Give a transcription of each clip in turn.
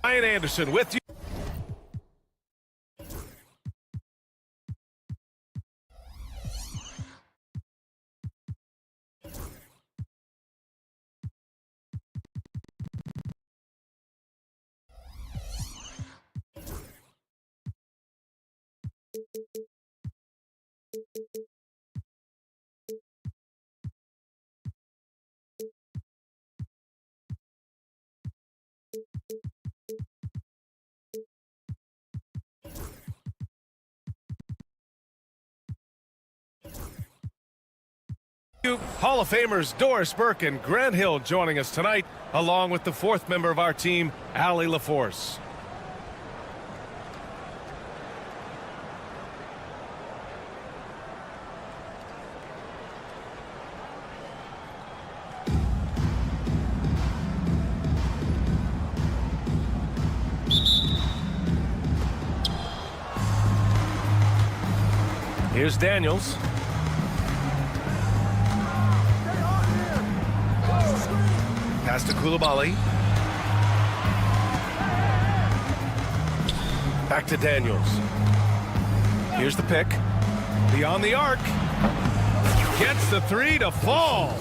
Ryan Anderson with you. Hall of Famers Doris Burke and Grant Hill joining us tonight, along with the fourth member of our team, Allie LaForce. Here's Daniels. Pass to Koulibaly. Back to Daniels. Here's the pick. Beyond the arc. Gets the three to fall.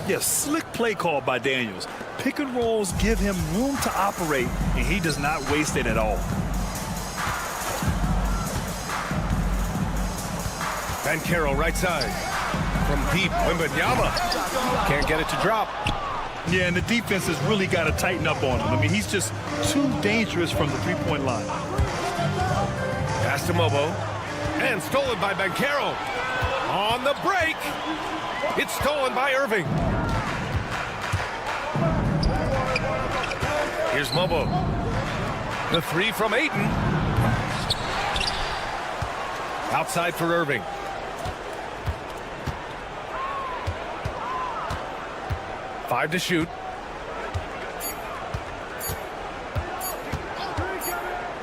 Yes, slick play call by Daniels. Pick and rolls give him room to operate, and he does not waste it at all. Banchero right side. From deep, Wembanyama. Can't get it to drop. Yeah, and the defense has really got to tighten up on him. I mean, he's just too dangerous from the three-point line. Pass to Mobo. And stolen by Banchero. On the break. It's stolen by Irving. Here's Mobo. The three from Ayton. Outside for Irving. Five to shoot.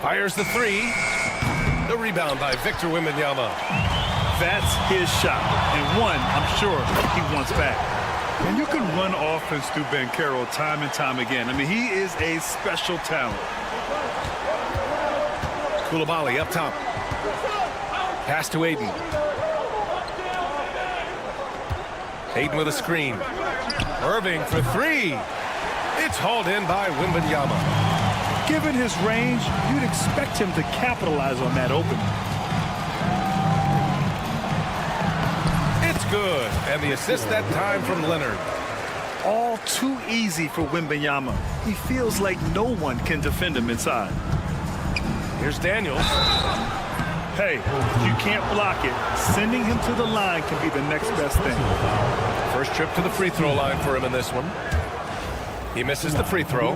Fires the three. The rebound by Victor Wembanyama. That's his shot, and one I'm sure he wants back. And you can run offense through Banchero time and time again. I mean, he is a special talent. Koulibaly up top. Pass to Ayton. Ayton with a screen. Irving for three. It's hauled in by Wembanyama. Given his range, you'd expect him to capitalize on that opening. It's good. And the assist that time from Leonard. All too easy for Wembanyama. He feels like no one can defend him inside. Here's Daniels. Hey, if you can't block it, sending him to the line can be the next best thing. First trip to the free throw line for him in this one. He misses the free throw.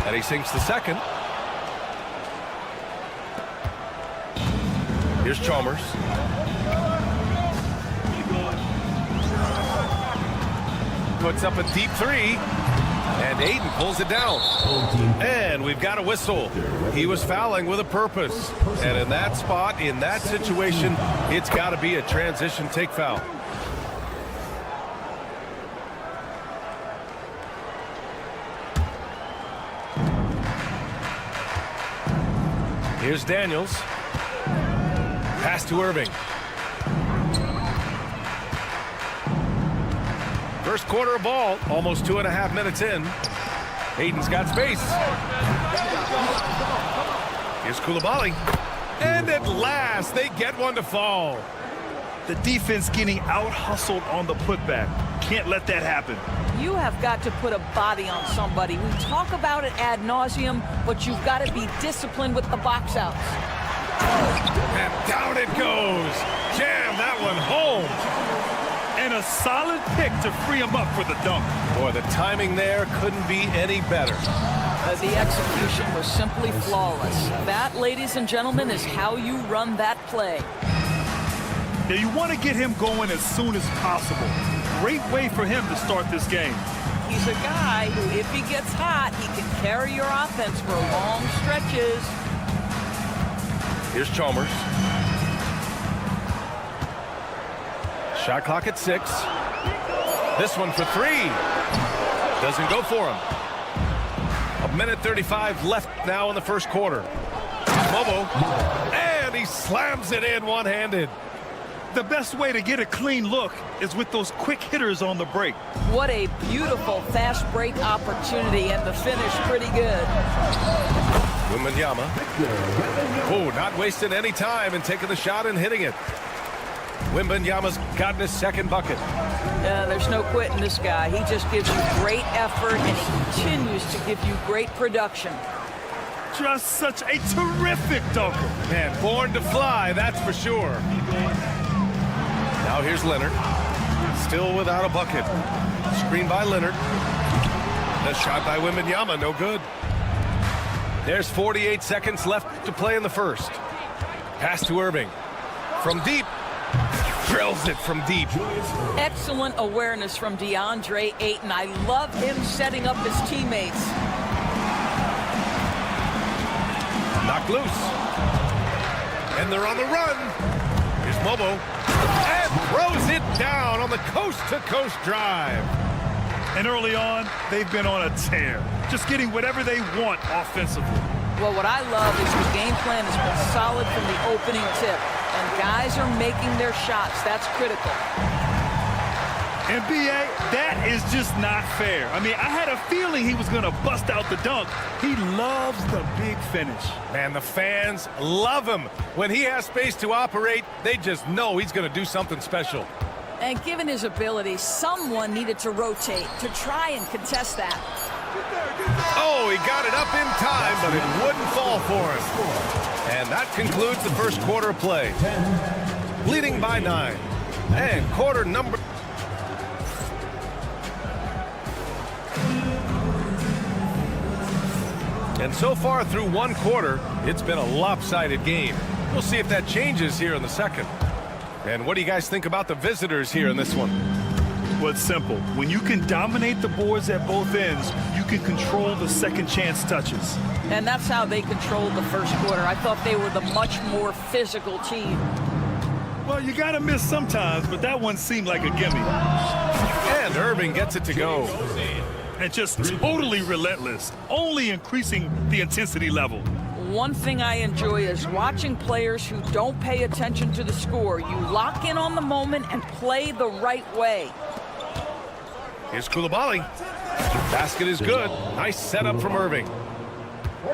And he sinks the second. Here's Chalmers. Puts up a deep three. And Ayton pulls it down. And we've got a whistle. He was fouling with a purpose. And in that spot, in that situation, it's got to be a transition take foul. Here's Daniels. Pass to Irving. First quarter of ball, almost 2.5 minutes in. Ayton's got space. Here's Koulibaly. And at last, they get one to fall. The defense getting out-hustled on the putback. Can't let that happen. You have got to put a body on somebody. We talk about it ad nauseum, but you've got to be disciplined with the box outs. And down it goes. Jam that one home. And a solid pick to free him up for the dunk. Boy, the timing there couldn't be any better. The execution was simply flawless. That, ladies and gentlemen, is how you run that play. Now, you want to get him going as soon as possible. Great way for him to start this game. He's a guy who, if he gets hot, he can carry your offense for long stretches. Here's Chalmers. Shot clock at 6. This one for three. Doesn't go for him. 1:35 left now in the first quarter. Bobo, and he slams it in one-handed. The best way to get a clean look is with those quick hitters on the break. What a beautiful fast break opportunity, and the finish pretty good. Wembanyama. Oh, not wasting any time and taking the shot and hitting it. Wembanyama's gotten his second bucket. There's no quitting this guy. He just gives you great effort, and he continues to give you great production. Just such a terrific dunker. Man, born to fly, that's for sure. Now here's Leonard. Still without a bucket. Screen by Leonard. The shot by Wembanyama, no good. There's 48 seconds left to play in the first. Pass to Irving. From deep. Drills it from deep. Excellent awareness from DeAndre Ayton. I love him setting up his teammates. Knocked loose. And they're on the run. Here's Mobo. And throws it down on the coast-to-coast drive. And early on, they've been on a tear. Just getting whatever they want offensively. Well, what I love is the game plan has been solid from the opening tip. And guys are making their shots. That's critical. And B.A., that is just not fair. I mean, I had a feeling he was going to bust out the dunk. He loves the big finish. Man, the fans love him. When he has space to operate, they just know he's going to do something special. And given his ability, someone needed to rotate to try and contest that. Oh, he got it up in time, but it wouldn't fall for him. And that concludes the first quarter of play. Leading by 9. And quarter number... And so far through one quarter, it's been a lopsided game. We'll see if that changes here in the second. And what do you guys think about the visitors here in this one? Well, it's simple. When you can dominate the boards at both ends, you can control the second chance touches. And that's how they controlled the first quarter. I thought they were the much more physical team. Well, you got to miss sometimes, but that one seemed like a gimme. And Irving gets it to go. And just totally relentless, only increasing the intensity level. One thing I enjoy is watching players who don't pay attention to the score. You lock in on the moment and play the right way. Here's Coulibaly. Basket is good. Nice setup from Irving.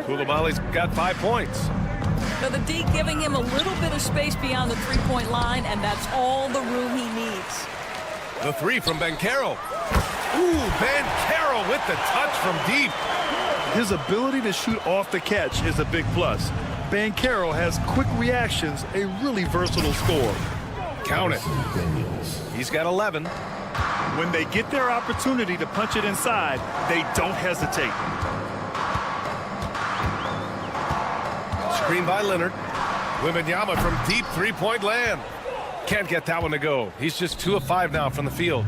Koulibaly's got 5 points. So the D giving him a little bit of space beyond the three-point line, and that's all the room he needs. The 3 from Banchero. Ooh, Banchero with the touch from deep. His ability to shoot off the catch is a big plus. Banchero has quick reactions, a really versatile scorer. Count it. He's got 11. When they get their opportunity to punch it inside, they don't hesitate. Screen by Leonard. Wembanyama from deep three-point land. Can't get that one to go. He's just 2 of 5 now from the field.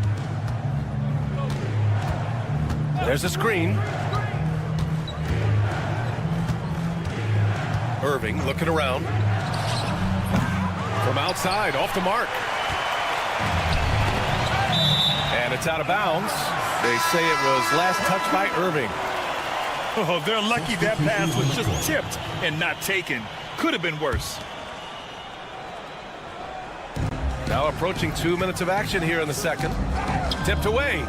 There's a screen. Irving looking around. From outside, off the mark. And it's out of bounds. They say it was last touched by Irving. Oh, they're lucky that pass was just tipped and not taken. Could have been worse. Now approaching 2 minutes of action here in the second. Tipped away.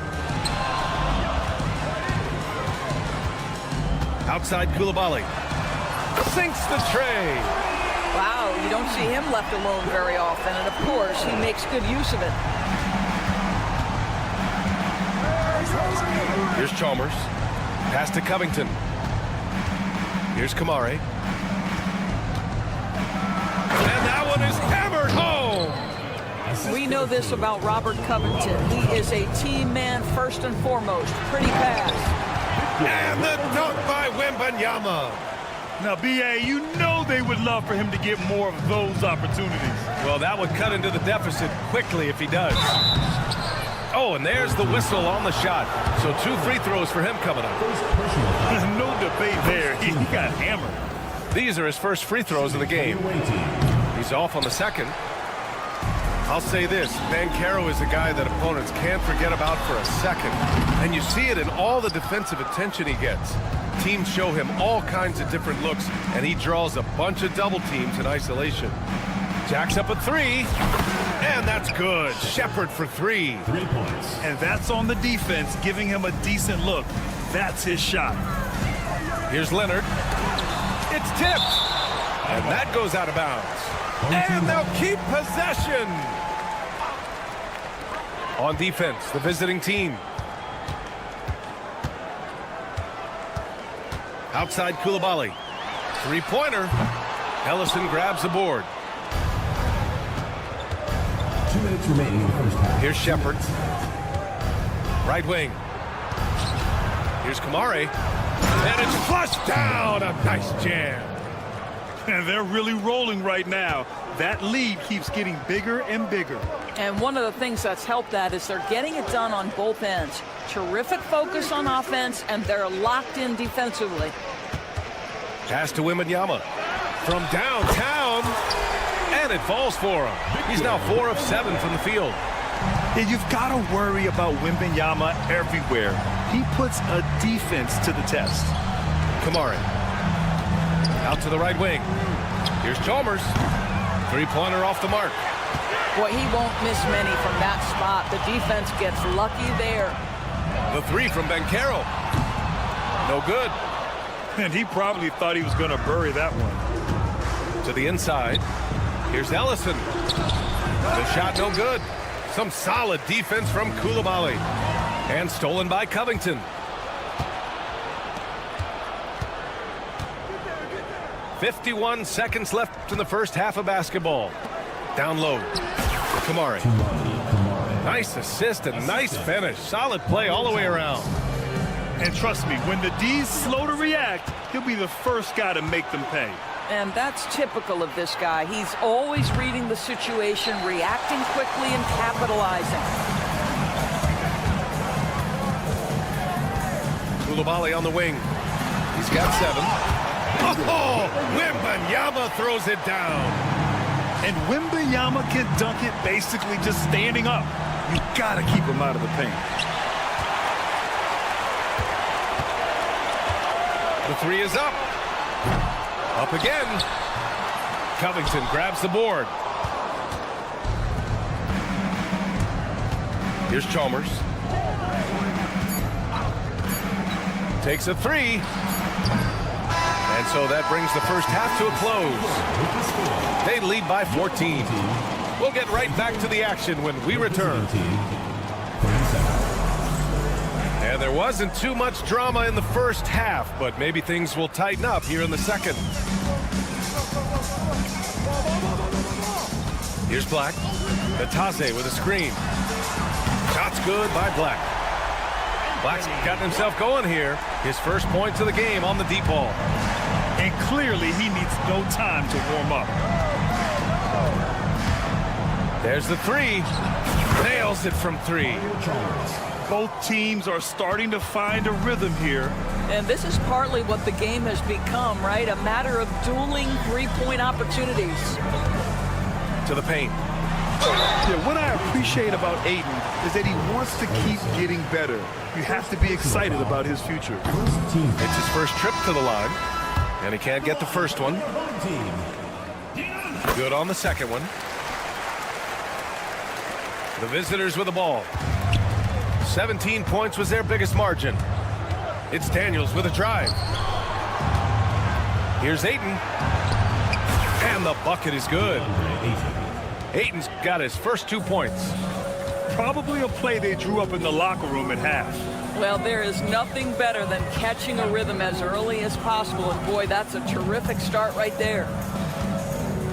Outside Coulibaly. Sinks the tray. Wow, you don't see him left alone very often, and of course, he makes good use of it. Here's Chalmers. Pass to Covington. Here's Kamare. And that one is hammered home. We know this about Robert Covington. He is a team man first and foremost. Pretty pass. And the dunk by Wembanyama. Now, B.A., you know they would love for him to get more of those opportunities. Well, that would cut into the deficit quickly if he does. Oh, and there's the whistle on the shot. So 2 free throws for him coming up. No debate there. He got hammered. These are his first free throws of the game. He's off on the second. I'll say this, Banchero is a guy that opponents can't forget about for a second. And you see it in all the defensive attention he gets. Teams show him all kinds of different looks, and he draws a bunch of double teams in isolation. Jacks up a three, and that's good. Shepard for 3. 3 points. And that's on the defense, giving him a decent look. That's his shot. Here's Leonard. It's tipped, and that goes out of bounds. And they'll keep possession. On defense, the visiting team. Outside Koulibaly. 3-pointer. Ellison grabs the board. 2 minutes remaining in the first half. Here's Shepard. Right wing. Here's Kamare. And it's flushed down. A nice jam. And they're really rolling right now. That lead keeps getting bigger and bigger. And one of the things that's helped that is they're getting it done on both ends. Terrific focus on offense, and they're locked in defensively. Pass to Wembanyama. From downtown. And it falls for him. He's now 4 of 7 from the field. Yeah, you've got to worry about Wembanyama everywhere. He puts a defense to the test. Kamare. Out to the right wing. Here's Chalmers. 3-pointer off the mark. Boy, he won't miss many from that spot. The defense gets lucky there. The 3 from Banchero. No good. And he probably thought he was going to bury that one. To the inside. Here's Ellison. The shot no good. Some solid defense from Koulibaly. And stolen by Covington. 51 seconds left in the first half of basketball. Down low. Kamare. Nice assist and nice finish. Solid play all the way around. And trust me, when the D's slow to react, he'll be the first guy to make them pay. And that's typical of this guy. He's always reading the situation, reacting quickly and capitalizing. Koulibaly on the wing. He's got 7. Oh, Wembanyama throws it down. And Wembanyama can dunk it basically just standing up. You got to keep him out of the paint. The 3 is up. Up again. Covington grabs the board. Here's Chalmers. Takes a 3. And so that brings the first half to a close. They lead by 14. We'll get right back to the action when we return. And there wasn't too much drama in the first half, but maybe things will tighten up here in the second. Here's Black. Natase with a screen. Shot's good by Black. Black's gotten himself going here. His first points of the game on the deep ball. And clearly he needs no time to warm up. There's the 3. Nails it from 3. Both teams are starting to find a rhythm here. And this is partly what the game has become, right? A matter of dueling 3-point opportunities. To the paint. Yeah, what I appreciate about Ayton is that he wants to keep getting better. You have to be excited about his future. It's his first trip to the line, and he can't get the first one. Good on the second one. The visitors with the ball. 17 points was their biggest margin. It's Daniels with a drive. Here's Ayton. And the bucket is good. Ayton's got his first 2 points. Probably a play they drew up in the locker room at half. Well, there is nothing better than catching a rhythm as early as possible. And boy, that's a terrific start right there.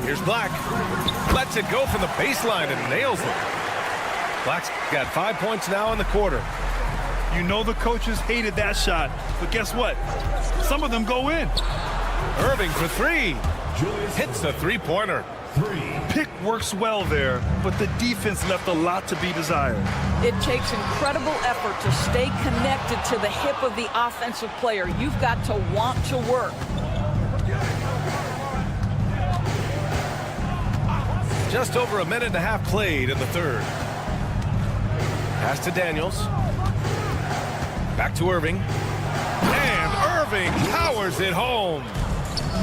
Here's Black. Lets it go from the baseline and nails it. Black's got 5 points now in the quarter. You know the coaches hated that shot, but guess what? Some of them go in. Irving for 3. Hits the 3-pointer. Pick works well there, but the defense left a lot to be desired. It takes incredible effort to stay connected to the hip of the offensive player. You've got to want to work. Just over a minute and a half played in the third. Pass to Daniels. Back to Irving. And Irving powers it home.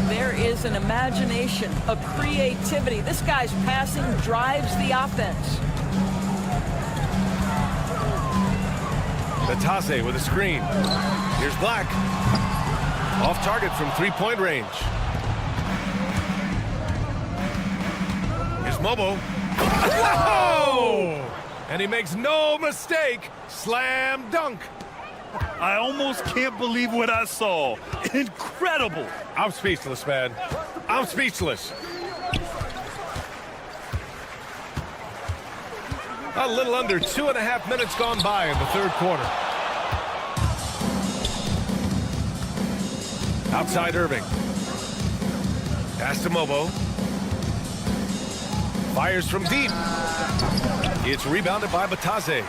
There is an imagination, a creativity. This guy's passing drives the offense. Batase with a screen. Here's Black. Off target from three-point range. Here's Mobo. Whoa! And he makes no mistake. Slam dunk. I almost can't believe what I saw. Incredible. I'm speechless, man. I'm speechless. A little under 2.5 minutes gone by in the third quarter. Outside Irving. Pass to Mobo. Fires from deep. It's rebounded by Batase.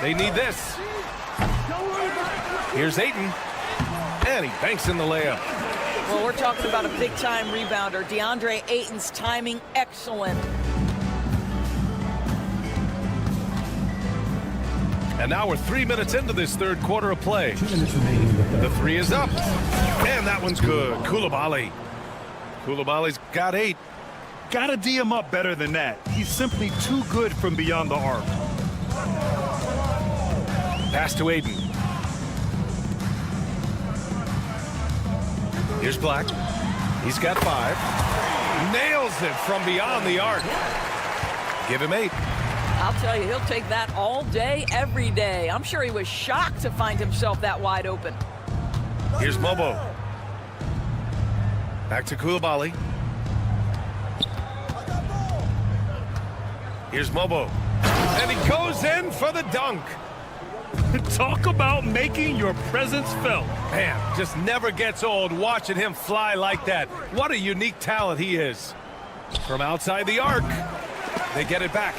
They need this. Here's Ayton. And he banks in the layup. Well, we're talking about a big-time rebounder. DeAndre Ayton's timing, excellent. And now we're 3 minutes into this third quarter of play. 2 minutes remaining in the third. The three is up. And that one's good. Coulibaly. Coulibaly's got 8. Gotta D him up better than that. He's simply too good from beyond the arc. Pass to Ayton. Here's Black. He's got 5. Nails it from beyond the arc. Give him 8. I'll tell you, he'll take that all day, every day. I'm sure he was shocked to find himself that wide open. Here's Mobo. Back to Coulibaly. Here's Mobo. And he goes in for the dunk. Talk about making your presence felt. Man, just never gets old watching him fly like that. What a unique talent he is. From outside the arc, they get it back.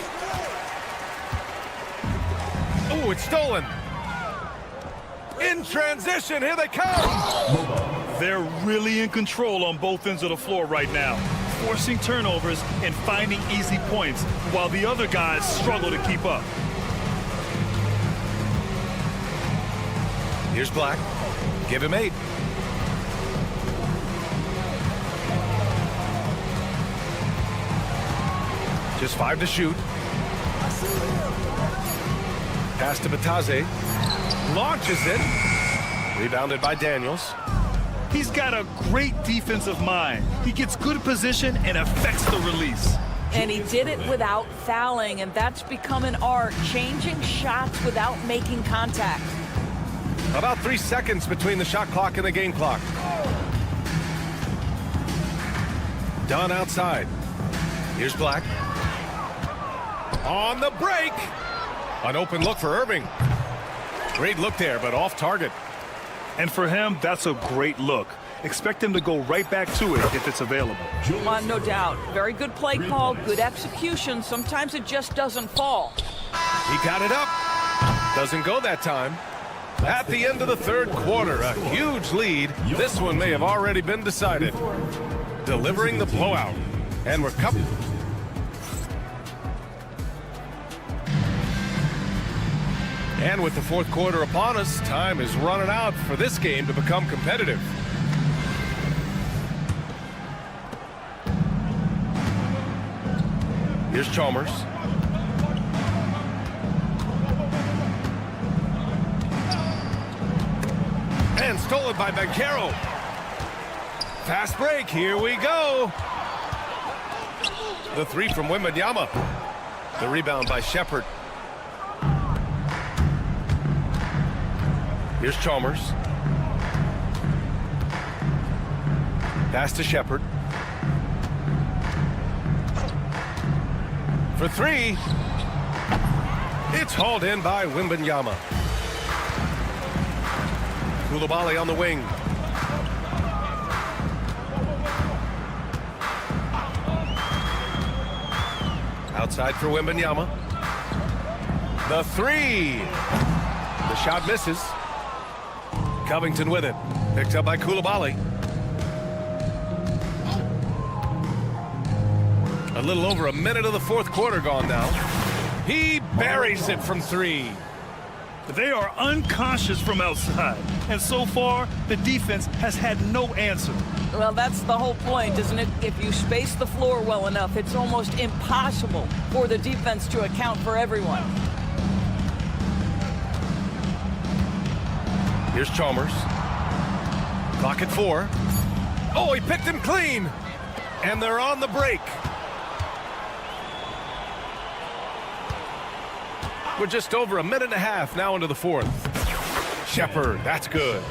Oh, it's stolen. In transition, here they come. They're really in control on both ends of the floor right now, forcing turnovers and finding easy points while the other guys struggle to keep up. Here's Black. Give him 8. Just 5 to shoot. Pass to Batase. Launches it. Rebounded by Daniels. He's got a great defensive mind. He gets good position and affects the release. And he did it without fouling, and that's become an art, changing shots without making contact. About 3 seconds between the shot clock and the game clock. Done outside. Here's Black. On the break. An open look for Irving. Great look there, but off target. And for him, that's a great look. Expect him to go right back to it if it's available. No doubt. Very good play call, good execution. Sometimes it just doesn't fall. He got it up. Doesn't go that time. At the end of the third quarter, a huge lead. This one may have already been decided. Delivering the blowout. And we're coming. And with the fourth quarter upon us, time is running out for this game to become competitive. Here's Chalmers. And stolen by Banchero. Fast break, here we go. The three from Wembanyama. The rebound by Shepard. Here's Chalmers. Pass to Shepard. For 3. It's hauled in by Wembanyama. Coulibaly on the wing. Outside for Wembanyama. The 3. The shot misses. Covington with it. Picked up by Coulibaly. A little over a minute of the fourth quarter gone now. He buries it from three. They are unconscious from outside, and so far, the defense has had no answer. Well, that's the whole point, isn't it? If you space the floor well enough, it's almost impossible for the defense to account for everyone. Here's Chalmers. Clock at 4. Oh, he picked him clean. And they're on the break. We're just over a minute and a half now into the fourth. Shepard, that's good.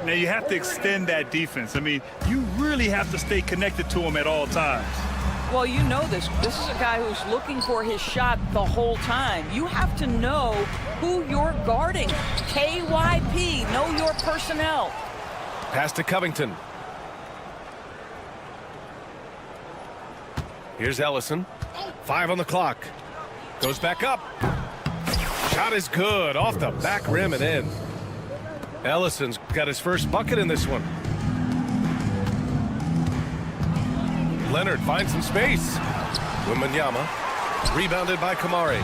Now, you have to extend that defense. I mean, you really have to stay connected to him at all times. Well, you know this. This is a guy who's looking for his shot the whole time. You have to know who you're guarding. KYP, know your personnel. Pass to Covington. Here's Ellison. 5 on the clock. Goes back up. Shot is good. Off the back rim and in. Ellison's got his first bucket in this one. Leonard finds some space. Wembanyama. Rebounded by Kamari.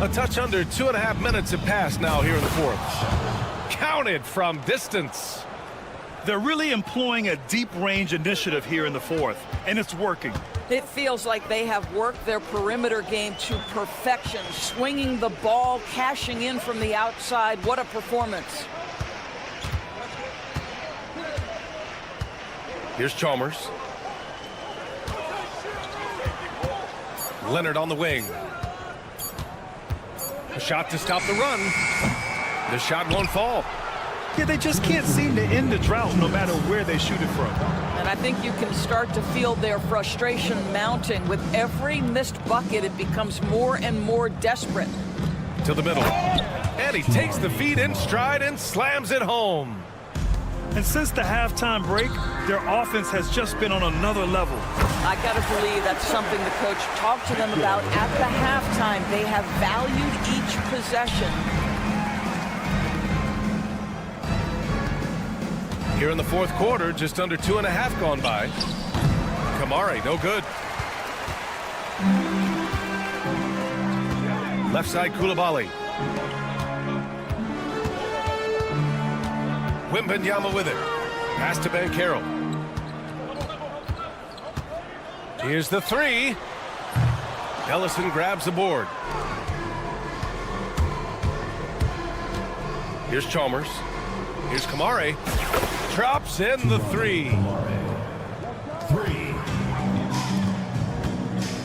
A touch under 2.5 minutes have passed now here in the fourth. Counted from distance. They're really employing a deep-range initiative here in the fourth, and it's working. It feels like they have worked their perimeter game to perfection, swinging the ball, cashing in from the outside. What a performance. Here's Chalmers. Leonard on the wing. A shot to stop the run. The shot won't fall. Yeah, they just can't seem to end the drought no matter where they shoot it from. And I think you can start to feel their frustration mounting. With every missed bucket, it becomes more and more desperate. To the middle. And he takes the feed in stride and slams it home. And since the halftime break, their offense has just been on another level. I got to believe that's something the coach talked to them about at the halftime. They have valued each possession. Here in the fourth quarter, just under 2.5 gone by. Kamari, no good. Left side, Koulibaly. Wembanyama with it. Pass to Banchero. Here's the three. Ellison grabs the board. Here's Chalmers. Here's Kamari. Drops in the three.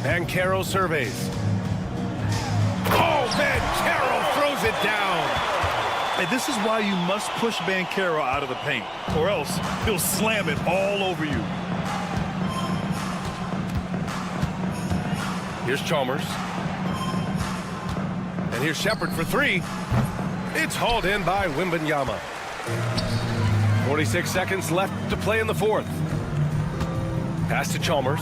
Banchero surveys. Oh, Banchero throws it down. Hey, this is why you must push Banchero out of the paint, or else he'll slam it all over you. Here's Chalmers. And here's Shepard for three. It's hauled in by Wembanyama. 46 seconds left to play in the fourth. Pass to Chalmers.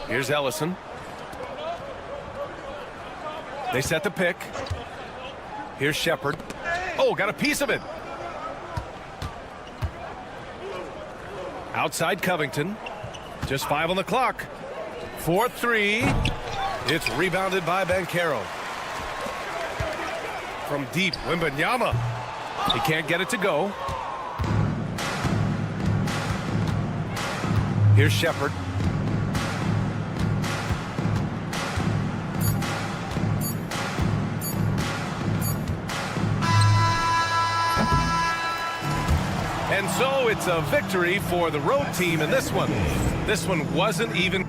Here's Ellison. They set the pick. Here's Shepard. Oh, got a piece of it. Outside Covington. Just 5 on the clock. 4-3. It's rebounded by Banchero. From deep, Wembanyama. He can't get it to go. Here's Shepard. And so it's a victory for the road team in this one. This one wasn't even...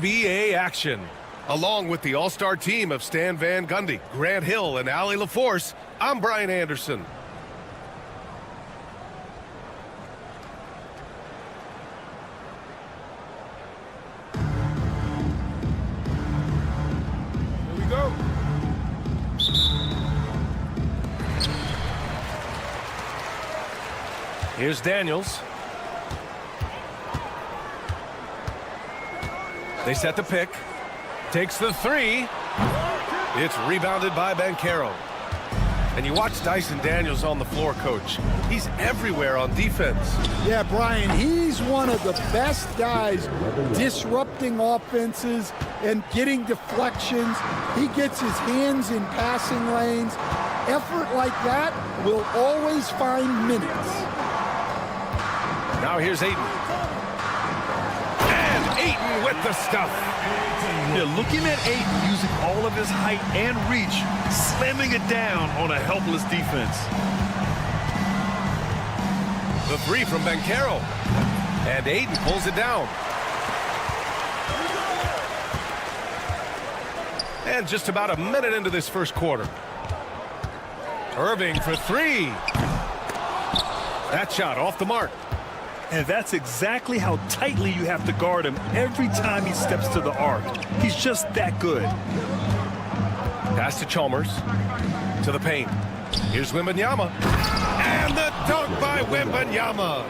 NBA action. Along with the all-star team of Stan Van Gundy, Grant Hill, and Allie LaForce, I'm Brian Anderson. Here we go. Here's Daniels. They set the pick. Takes the three. It's rebounded by Banchero. And you watch Dyson Daniels on the floor, Coach. He's everywhere on defense. Yeah, Brian, he's one of the best guys disrupting offenses and getting deflections. He gets his hands in passing lanes. Effort like that will always find minutes. Now here's Ayton. And Ayton with the stuff. Yeah, looking at Ayton using all of his height and reach, slamming it down on a helpless defense. The three from Banchero. And Ayton pulls it down. And just about a minute into this first quarter. Irving for three. That shot off the mark. And that's exactly how tightly you have to guard him every time he steps to the arc. He's just that good. Pass to Chalmers. To the paint. Here's Wembanyama. And the dunk by Wembanyama.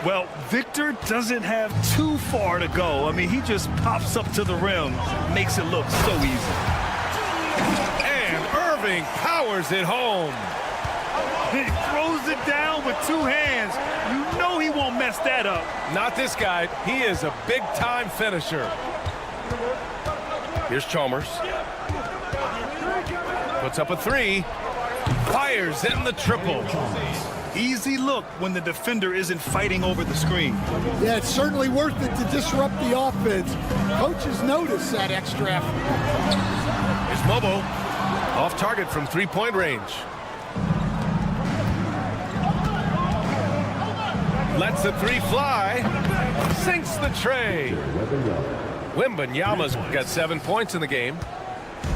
Well, Victor doesn't have too far to go. I mean, he just pops up to the rim, makes it look so easy. And Irving powers it home. He throws it down with two hands. You know he won't mess that up. Not this guy. He is a big-time finisher. Here's Chalmers. Puts up a three. Fires in the triple. Easy look when the defender isn't fighting over the screen. Yeah, it's certainly worth it to disrupt the offense. Coaches notice that extra effort. Here's Mobo. Off target from three-point range. Lets the three fly. Sinks the tray. Wembanyama's got 7 points in the game.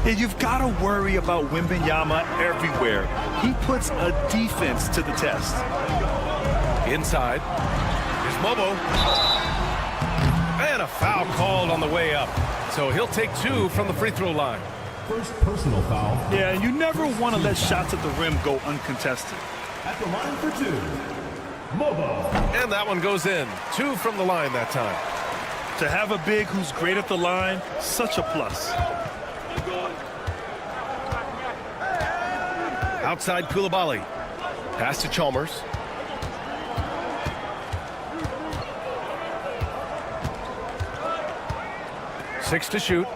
And you've got to worry about Wembanyama everywhere. He puts a defense to the test. Inside. Here's Mobo. And a foul called on the way up. So he'll take two from the free throw line. First personal foul. Yeah, you never want to let shots at the rim go uncontested. At the line for two, Mobo. And that one goes in. Two from the line that time. To have a big who's great at the line, such a plus. Outside Koulibaly. Pass to Chalmers. Six to shoot.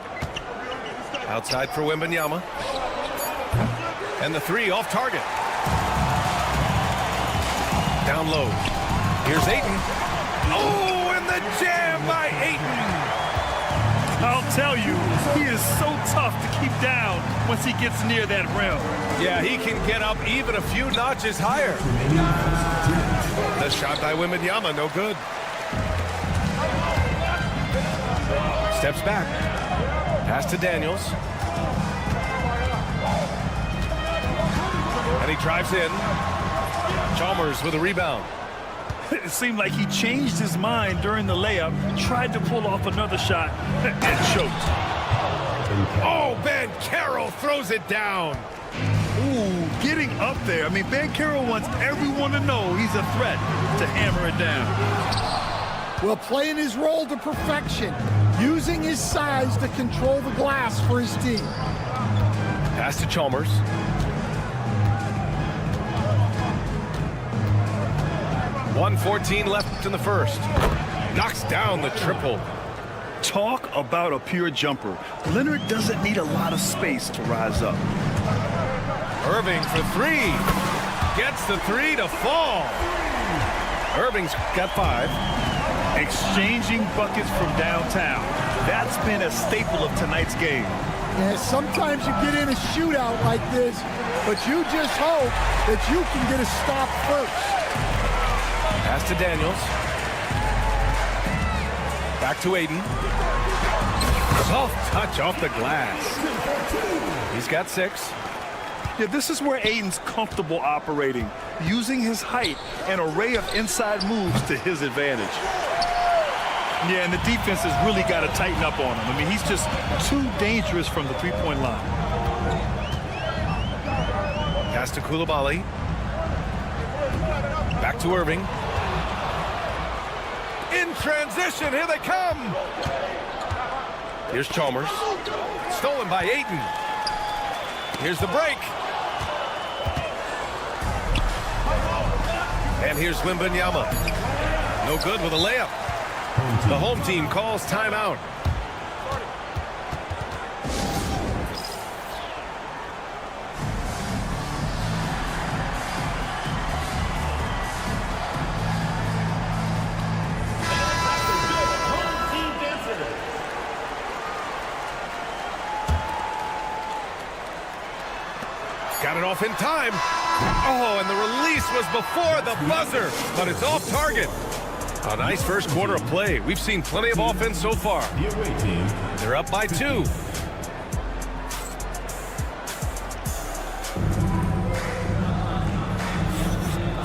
Outside for Wembanyama. And the three off target. Down low. Here's Ayton. Oh, and the jam by Ayton. I'll tell you, he is so tough to keep down once he gets near that rim. Yeah, he can get up even a few notches higher. The shot by Wembanyama, no good. Steps back. Pass to Daniels. And he drives in. Chalmers with a rebound. It seemed like he changed his mind during the layup, tried to pull off another shot, and choked. Oh, Banchero throws it down. Ooh, getting up there. I mean, Banchero wants everyone to know he's a threat to hammer it down. Well, playing his role to perfection, using his size to control the glass for his team. Pass to Chalmers. .114 left in the first. Knocks down the triple. Talk about a pure jumper. Leonard doesn't need a lot of space to rise up. Irving for three. Gets the three to fall. Irving's got 5. Exchanging buckets from downtown. That's been a staple of tonight's game. Yeah, sometimes you get in a shootout like this, but you just hope that you can get a stop first. Pass to Daniels. Back to Ayton. Soft touch off the glass. He's got 6. Yeah, this is where Ayton's comfortable operating, using his height and array of inside moves to his advantage. Yeah, and the defense has really got to tighten up on him. I mean, he's just too dangerous from the three-point line. Pass to Coulibaly. Back to Irving. In transition, here they come. Here's Chalmers. Stolen by Ayton. Here's the break. And here's Wembanyama. No good with a layup. The home team calls timeout. Got it off in time. Oh, and the release was before the buzzer, but it's off target. A nice first quarter of play. We've seen plenty of offense so far. They're up by 2.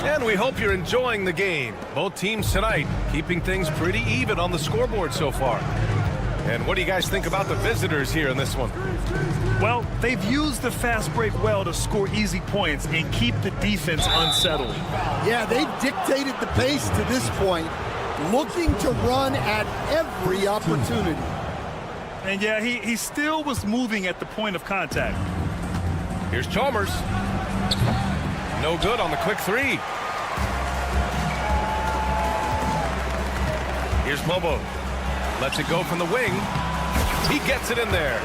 And we hope you're enjoying the game. Both teams tonight keeping things pretty even on the scoreboard so far. And what do you guys think about the visitors here in this one? Well, they've used the fast break well to score easy points and keep the defense unsettled. Yeah, they've dictated the pace to this point, looking to run at every opportunity. And yeah, he still was moving at the point of contact. Here's Chalmers. No good on the quick 3. Here's Mobo. Lets it go from the wing. He gets it in there.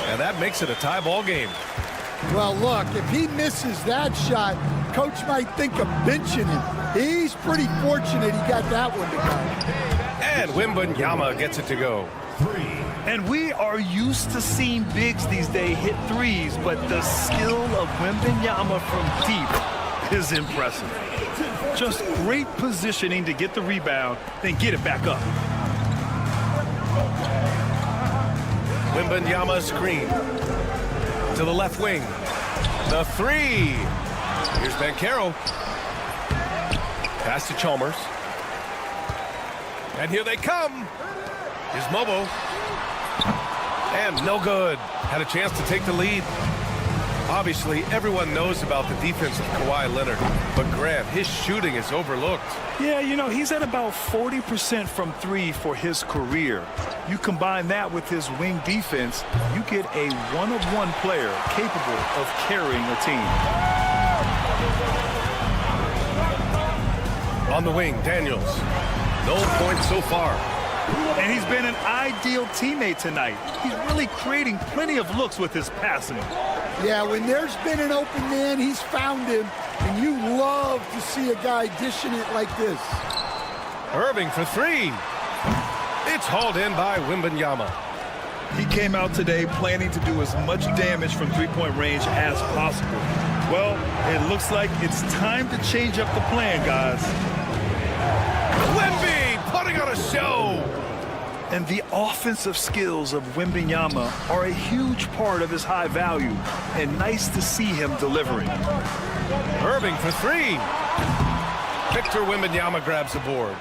And that makes it a tie ball game. Well, look, if he misses that shot, coach might think of benching him. He's pretty fortunate he got that one to go. And Wembanyama gets it to go. 3. And we are used to seeing bigs these days hit threes, but the skill of Wembanyama from deep is impressive. Just great positioning to get the rebound, then get it back up. Wembanyama screen to the left wing. The 3. Here's Banchero. Pass to Chalmers. And here they come. Here's Mobo. And no good. Had a chance to take the lead. Obviously, everyone knows about the defense of Kawhi Leonard. But Grant, his shooting is overlooked. Yeah, you know, he's at about 40% from 3 for his career. You combine that with his wing defense, you get a one-of-one player capable of carrying a team. On the wing, Daniels. No points so far. And he's been an ideal teammate tonight. He's really creating plenty of looks with his passing. Yeah, when there's been an open man, he's found him, and you love to see a guy dishing it like this. Irving for 3. It's hauled in by Wembanyama. He came out today planning to do as much damage from three-point range as possible. Well, it looks like it's time to change up the plan, guys. Wemby putting on a show. And the offensive skills of Wembanyama are a huge part of his high value, and nice to see him delivering. Irving for 3. Victor Wembanyama grabs the board.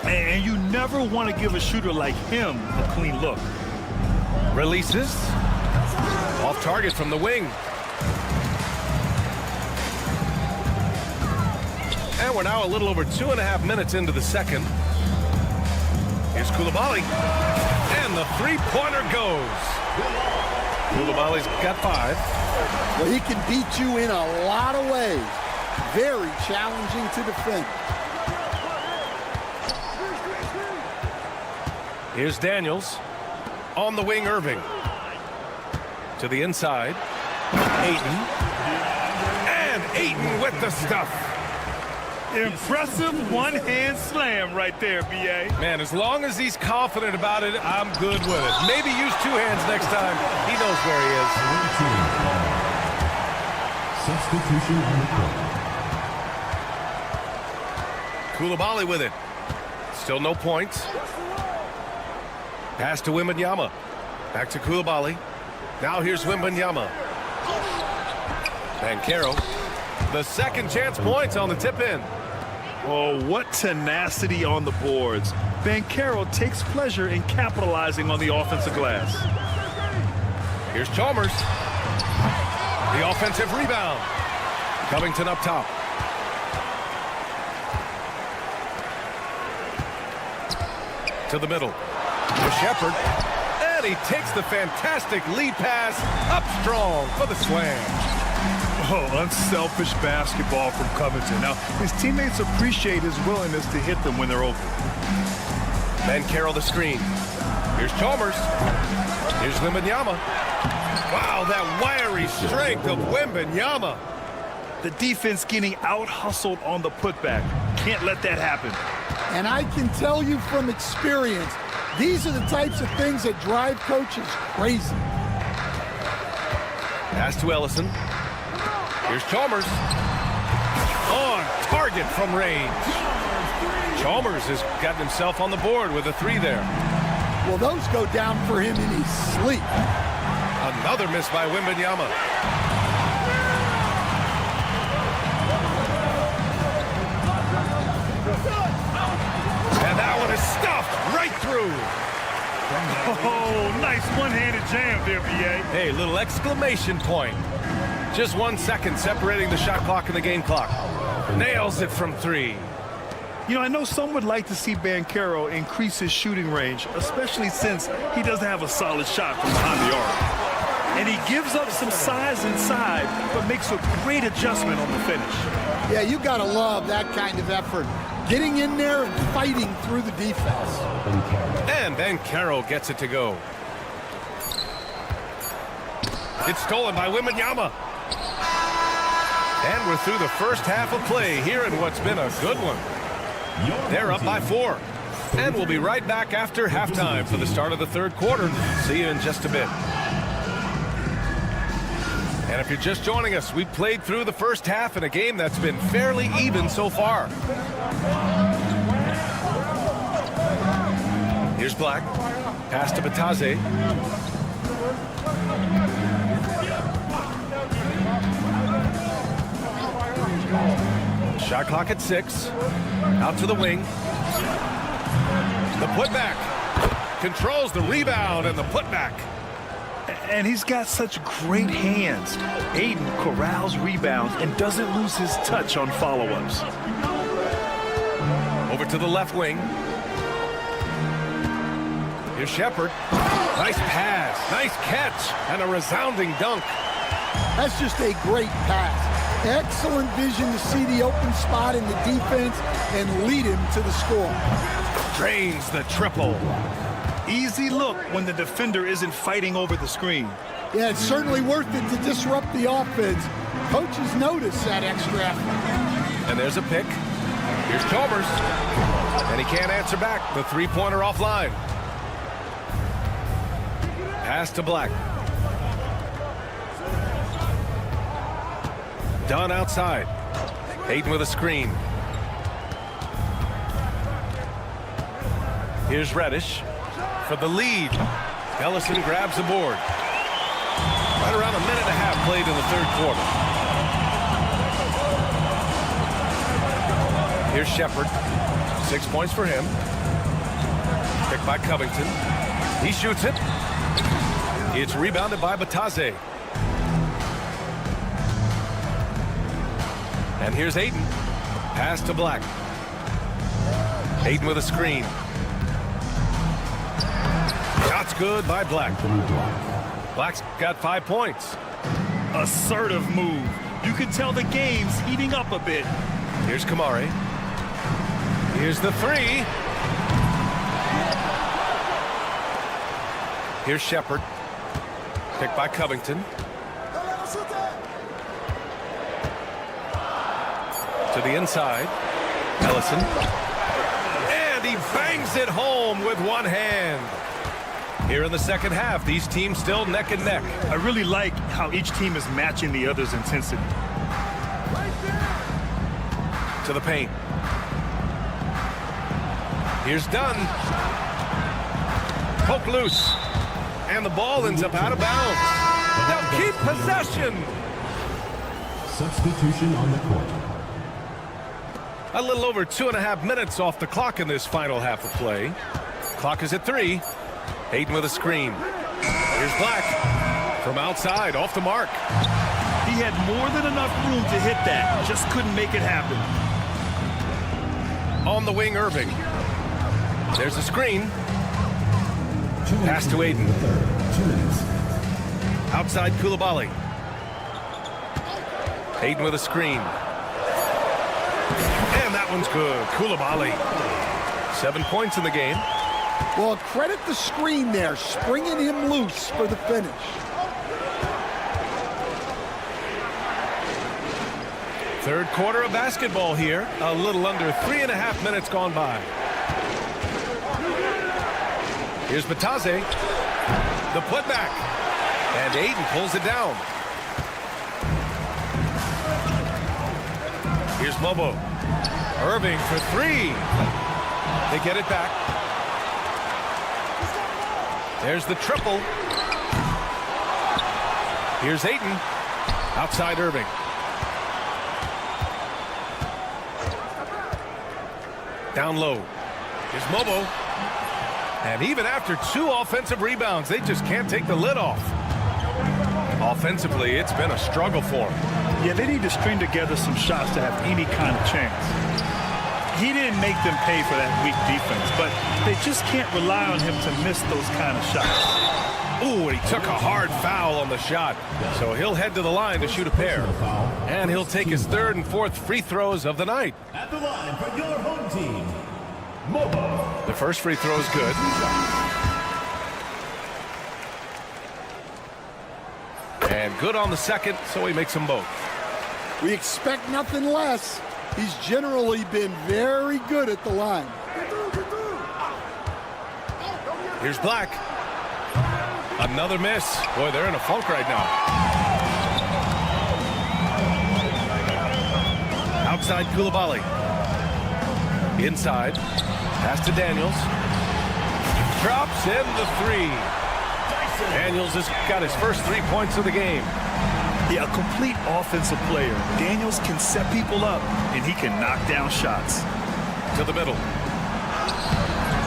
And you never want to give a shooter like him a clean look. Releases. Off target from the wing. And we're now a little over 2.5 minutes into the second. Here's Coulibaly. And the three-pointer goes. Coulibaly's got 5. Well, he can beat you in a lot of ways. Very challenging to defend. Here's Daniels. On the wing, Irving. To the inside. Ayton. And Ayton with the stuff. Impressive one-hand slam right there, B.A. Man, as long as he's confident about it, I'm good with it. Maybe use 2 hands next time. He knows where he is. Substitution on the court. Coulibaly with it. Still no points. Pass to Wembanyama. Back to Koulibaly. Now here's Wembanyama. Banchero. The second chance points on the tip-in. Oh, what tenacity on the boards. Banchero takes pleasure in capitalizing on the offensive glass. Here's Chalmers. The offensive rebound. Covington up top. To the middle. To Shepherd. And he takes the fantastic lead pass up strong for the slam. Oh, unselfish basketball from Covington. Now, his teammates appreciate his willingness to hit them when they're open. Banchero the screen. Here's Chalmers. Here's Wembanyama. Wow, that wiry strength of Wembanyama. The defense getting out-hustled on the putback. Can't let that happen. And I can tell you from experience, these are the types of things that drive coaches crazy. Pass to Ellison. Here's Chalmers. On target from range. Chalmers has gotten himself on the board with a 3 there. Well, those go down for him in his sleep. Another miss by Wembanyama. And that one is stuffed right through. Oh, nice one-handed jam there, B.A. Hey, little exclamation point. Just 1 second separating the shot clock and the game clock. Nails it from 3. You know, I know some would like to see Banchero increase his shooting range, especially since he doesn't have a solid shot from behind the arc. And he gives up some size inside, but makes a great adjustment on the finish. Yeah, you got to love that kind of effort. Getting in there and fighting through the defense. And Banchero gets it to go. It's stolen by Wembanyama. And we're through the first half of play here in what's been a good one. They're up by 4. And we'll be right back after halftime for the start of the third quarter. See you in just a bit. And if you're just joining us, we played through the first half in a game that's been fairly even so far. Here's Black. Pass to Bataze. Shot clock at 6. Out to the wing. The putback. Controls the rebound and the putback. And he's got such great hands. Aiden corrals rebounds and doesn't lose his touch on follow-ups. Over to the left wing. Here's Shepherd. Nice pass, nice catch, and a resounding dunk. That's just a great pass. Excellent vision to see the open spot in the defense and lead him to the score. Drains the triple. Easy look when the defender isn't fighting over the screen. Yeah, it's certainly worth it to disrupt the offense. Coaches notice that extra effort. And there's a pick. Here's Chalmers. And he can't answer back. The three-pointer offline. Pass to Black. Dunn outside. Aiden with a screen. Here's Reddish for the lead. Ellison grabs the board. Right around a minute and a half played in the third quarter. Here's Shepherd. 6 points for him. Picked by Covington. He shoots it. It's rebounded by Bataze. And here's Aiden. Pass to Black. Aiden with a screen. Shot's good by Black. Black's got 5 points. Assertive move. You can tell the game's heating up a bit. Here's Kamari. Here's the 3. Here's Shepherd. Picked by Covington. To the inside. Ellison. And he bangs it home with one hand. Here in the second half, these teams still neck and neck. I really like how each team is matching the other's intensity. To the paint. Here's Dunn. Poke loose. And the ball ends up out of bounds. They'll keep possession. Substitution on the court. A little over 2.5 minutes off the clock in this final half of play. Clock is at 3. Hayden with a screen. Here's Black from outside, off the mark. He had more than enough room to hit that. Just couldn't make it happen. On the wing, Irving. There's a screen. Pass to Aiden. 2 minutes. Outside Koulibaly. Aiden with a screen. And that one's good. Koulibaly. 7 points in the game. Well, credit the screen there, springing him loose for the finish. Third quarter of basketball here. A little under 3.5 minutes gone by. Here's Batase. The putback. And Aiden pulls it down. Here's Mobo. Irving for 3. They get it back. There's the triple. Here's Aiden. Outside Irving. Down low. Here's Mobo. And even after 2 offensive rebounds, they just can't take the lid off. Offensively, it's been a struggle for them. Yeah, they need to string together some shots to have any kind of chance. He didn't make them pay for that weak defense, but they just can't rely on him to miss those kind of shots. Ooh, and he took a hard foul on the shot. So he'll head to the line to shoot a pair. And he'll take his 3rd and 4th free throws of the night. At the line for your home team, Mobo. The first free throw is good. And good on the second, so he makes them both. We expect nothing less. He's generally been very good at the line. Here's Black. Another miss. Boy, they're in a funk right now. Outside Koulibaly. Inside. Pass to Daniels. Drops in the 3. Daniels has got his first 3 points of the game. Yeah, a complete offensive player. Daniels can set people up, and he can knock down shots. To the middle.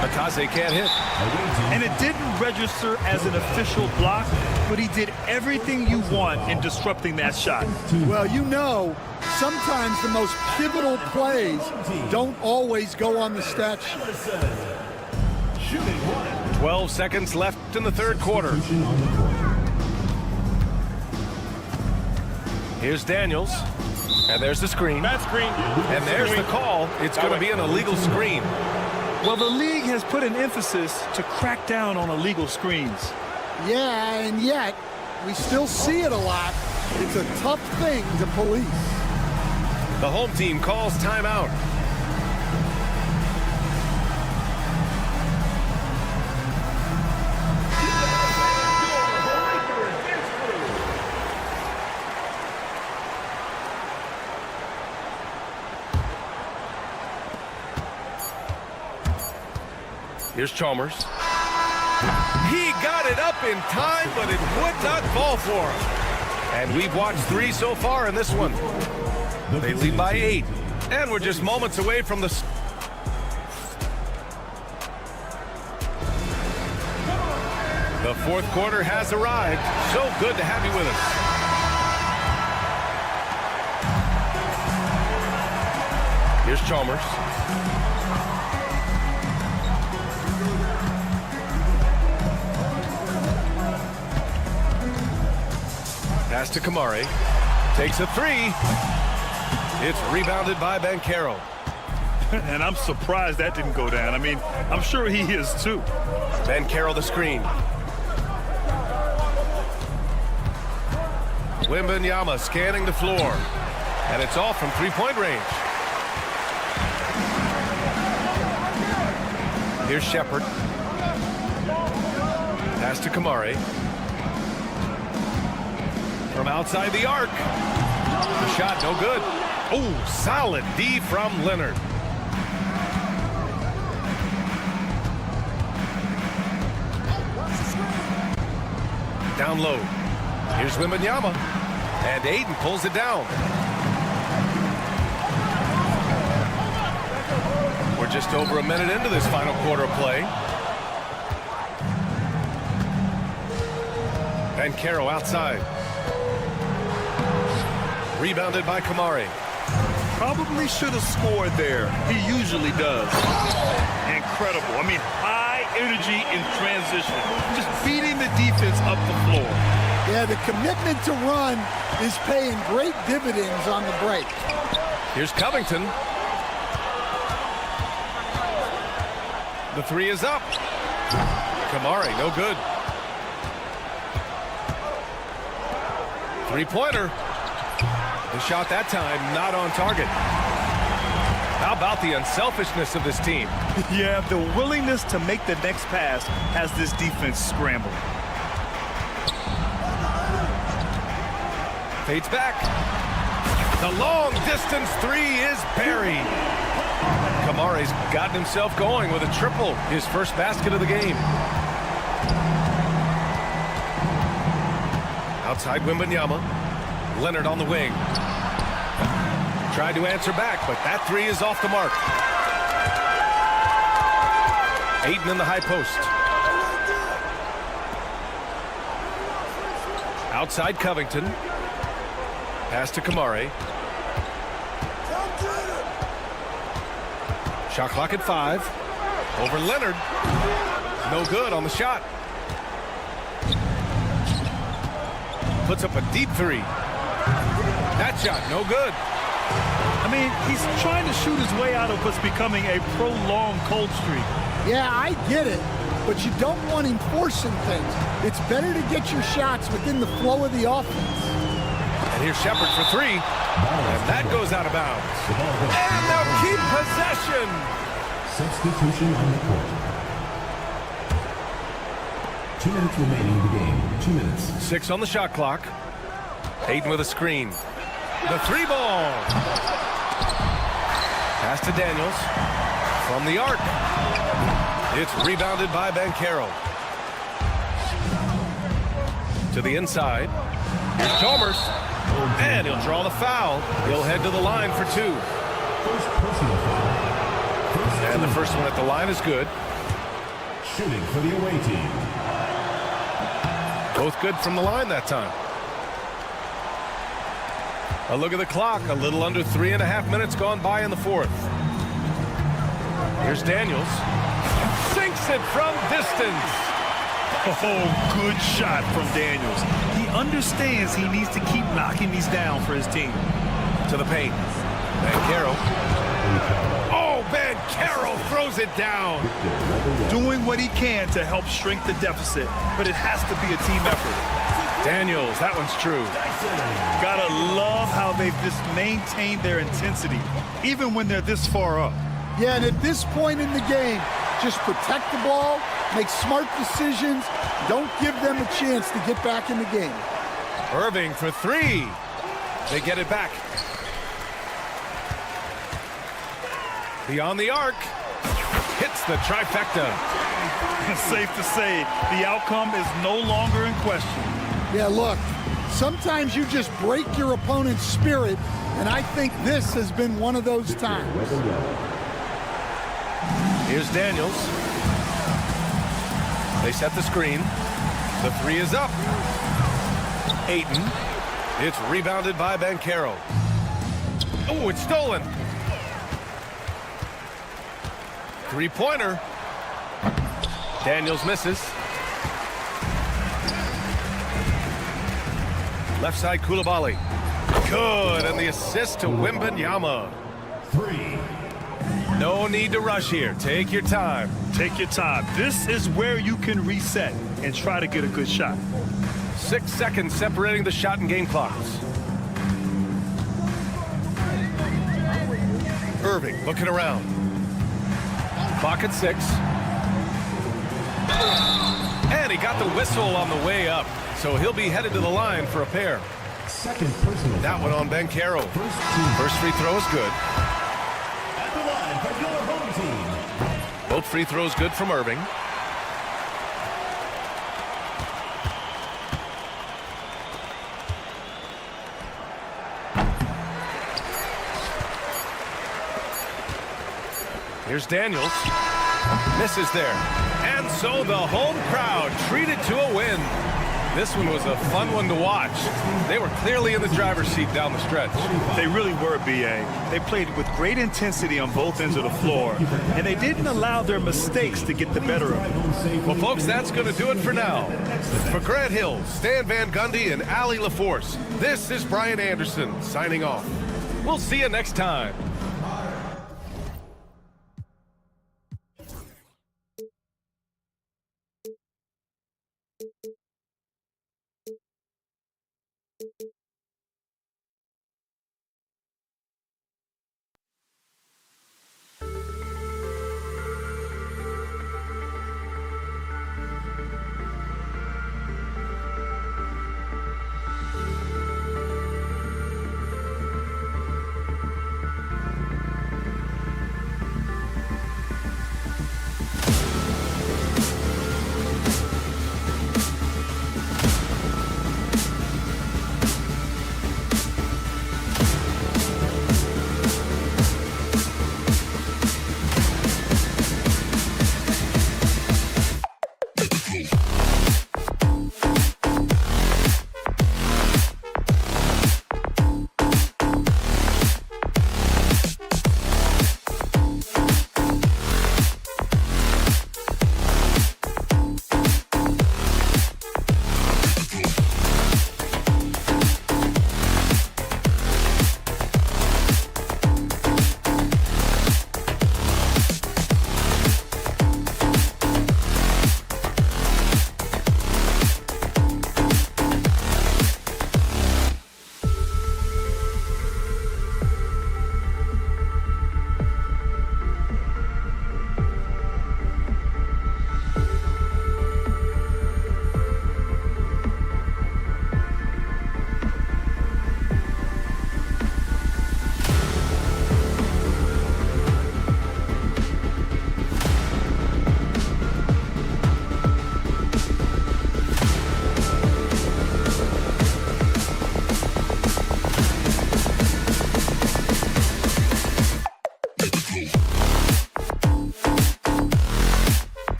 Batase can't hit. And it didn't register as an official block, but he did everything you want in disrupting that shot. Well, you know, sometimes the most pivotal plays don't always go on the stat sheet. 12 seconds left in the third quarter. Here's Daniels. And there's the screen. That screen. And there's the call. It's going to be an illegal screen. Well, the league has put an emphasis to crack down on illegal screens. Yeah, and yet, we still see it a lot. It's a tough thing to police. The home team calls timeout. Here's Chalmers. He got it up in time, but it would not fall for him. And we've watched 3 so far in this one. They lead by 8. And we're just moments away from the... The fourth quarter has arrived. So good to have you with us. Here's Chalmers. Pass to Kamari. Takes a 3. It's rebounded by Banchero. And I'm surprised that didn't go down. I mean, I'm sure he is too. Banchero the screen. Wembanyama scanning the floor. And it's off from three-point range. Here's Shepard. Pass to Kamari. From outside the arc. The shot no good. Oh, solid D from Leonard. down low. Here's Wembanyama, and Aiden pulls it down. We're just over a minute into this final quarter of play. Banchero outside. Rebounded by Kamari. Probably should have scored there. He usually does. Incredible. I mean, high energy in transition. Just beating the defense up the floor. Yeah, the commitment to run is paying great dividends on the break. Here's Covington. The three is up. Kamari, no good. Three-pointer. The shot that time not on target. How about the unselfishness of this team? Yeah, the willingness to make the next pass has this defense scrambled. Fades back. The long distance three is buried. Kamari's gotten himself going with a triple, his first basket of the game. Outside Wembanyama. Leonard on the wing. Tried to answer back, but that three is off the mark. Aiden in the high post. Outside Covington. Pass to Kamari. Shot clock at 5. Over Leonard. No good on the shot. Puts up a deep three. That shot, no good. I mean, he's trying to shoot his way out of what's becoming a prolonged cold streak. Yeah, I get it, but you don't want him forcing things. It's better to get your shots within the flow of the offense. And here's Shepard for three. And that goes out of bounds. And they'll keep possession. Substitution on the court. 2 minutes remaining in the game. 2 minutes. 6 on the shot clock. Aiden with a screen. The three ball. Pass to Daniels. From the arc. It's rebounded by Banchero. To the inside. Here's Chalmers. And he'll draw the foul. He'll head to the line for 2. First personal foul. And the first one at the line is good. Shooting for the away team. Both good from the line that time. A look at the clock. A little under 3.5 minutes gone by in the fourth. Here's Daniels. Sinks it from distance. Oh, good shot from Daniels. He understands he needs to keep knocking these down for his team. To the paint. Banchero. Oh, Banchero throws it down. Doing what he can to help shrink the deficit, but it has to be a team effort. Daniels, that one's true. Gotta love how they've just maintained their intensity, even when they're this far up. Yeah, and at this point in the game, just protect the ball, make smart decisions, don't give them a chance to get back in the game. Irving for three. They get it back. Beyond the arc. Hits the trifecta. It's safe to say the outcome is no longer in question. Yeah, look, sometimes you just break your opponent's spirit, and I think this has been one of those times. Here's Daniels. They set the screen. The three is up. Ayton. It's rebounded by Banchero. Oh, it's stolen. Three-pointer. Daniels misses. Left side, Koulibaly. Good, and the assist to Wembanyama. 3. No need to rush here. Take your time. Take your time. This is where you can reset and try to get a good shot. 6 seconds separating the shot and game clocks. Irving looking around. Clock at 6. And he got the whistle on the way up. So he'll be headed to the line for a pair. Second personal That foul. one on Banchero. First Free throw is good. at the line for your home team. Both free throws good from Irving. Here's Daniels. Misses there. And so the home crowd treated to a win. This one was a fun one to watch. They were clearly in the driver's seat down the stretch. They really were, B.A. They played with great intensity on both ends of the floor, and they didn't allow their mistakes to get the better of them. Well, folks, that's going to do it for now. For Grant Hill, Stan Van Gundy, and Allie LaForce, this is Brian Anderson signing off. We'll see you next time.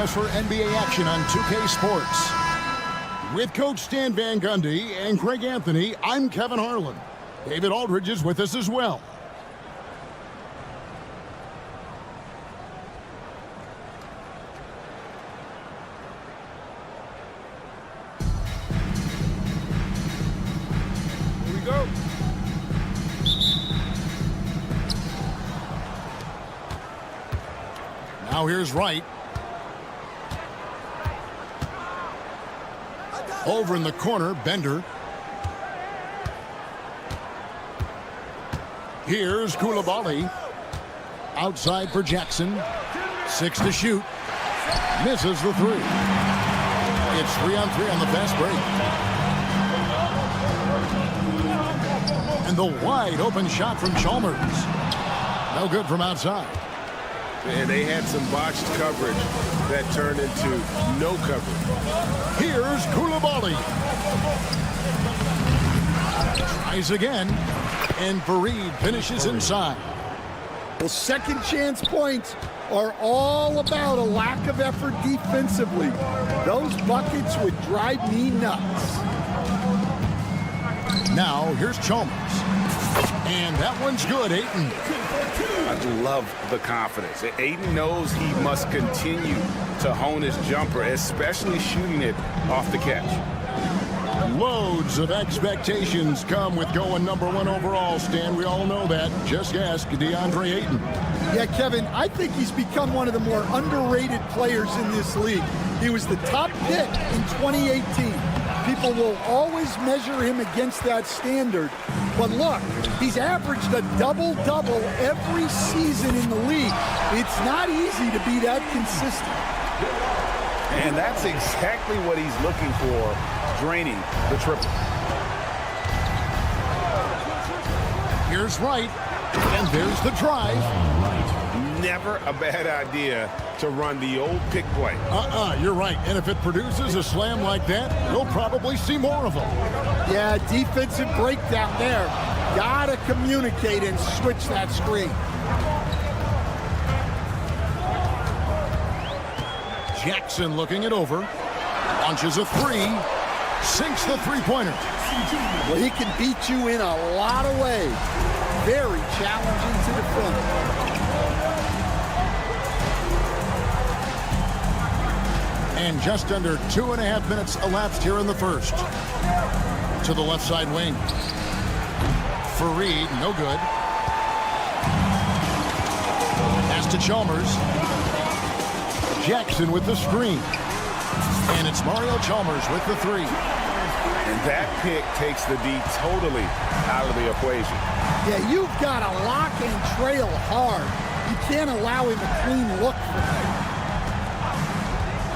us for NBA action on 2K Sports. With Coach Stan Van Gundy and Greg Anthony, I'm Kevin Harlan. David Aldridge is with us as well. Here we go. Now here's Wright. Over in the corner, Bender. Here's Koulibaly. Outside for Jackson. 6 to shoot. Misses the 3. It's 3-on-3 on the fast break. And the wide open shot from Chalmers. No good from outside. And they had some botched coverage that turned into no coverage. Here's Koulibaly. Tries again. And Fareed finishes inside. Well, second chance points are all about a lack of effort defensively. Those buckets would drive me nuts. Now here's Chalmers. And that one's good, Ayton. I love the confidence. Ayton knows he must continue to hone his jumper, especially shooting it off the catch. Loads of expectations come with going #1 overall, Stan. We all know that. Just ask DeAndre Ayton. Yeah, Kevin, I think he's become one of the more underrated players in this league. He was the top pick in 2018. People will always measure him against that standard. But look, he's averaged a double-double every season in the league. It's not easy to be that consistent. And that's exactly what he's looking for, draining the triple. Here's Wright. And there's the drive. Never a bad idea to run the old pick play. You're right. And if it produces a slam like that, we'll probably see more of them. Yeah, defensive breakdown there. Gotta communicate and switch that screen. Jackson looking it over. Launches a 3. Sinks the three-pointer. Well, he can beat you in a lot of ways. Very challenging to defend. And just under 2.5 minutes elapsed here in the first. To the left side wing. Fareed, no good. Pass to Chalmers. Jackson with the screen. And it's Mario Chalmers with the 3. And that pick takes the D totally out of the equation. Yeah, you've got to lock and trail hard. You can't allow him a clean look for that.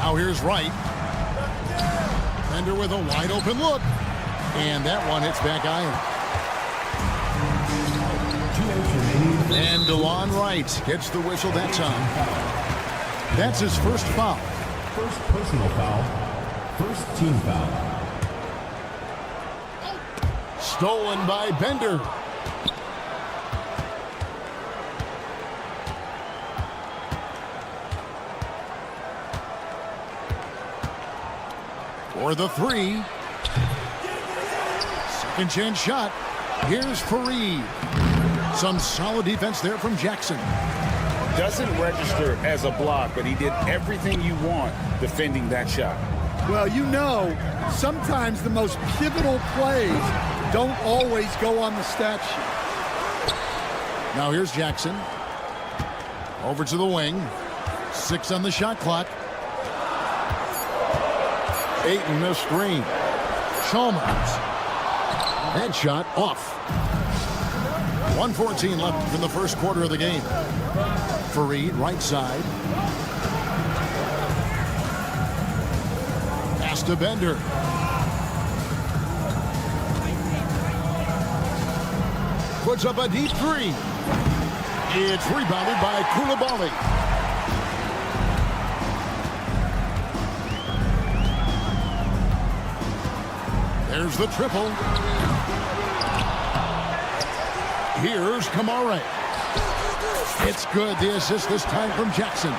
Now here's Wright. Bender with a wide open look. And that one hits back iron. And DeLon Wright gets the whistle that time. That's his first foul. First personal foul. First team foul. Stolen by Bender. For the 3. Second chance shot. Here's Fareed. Some solid defense there from Jackson. Doesn't register as a block, but he did everything you want defending that shot. Well, you know, sometimes the most pivotal plays don't always go on the stat sheet. Now here's Jackson. Over to the wing. 6 on the shot clock. Ayton the screen. Chalmers. That shot off. 1:14 left in the first quarter of the game. Fareed, right side. Pass to Bender. Puts up a deep 3. It's rebounded by Koulibaly. There's the triple. Here's Kamara. It's good. The assist this time from Jackson.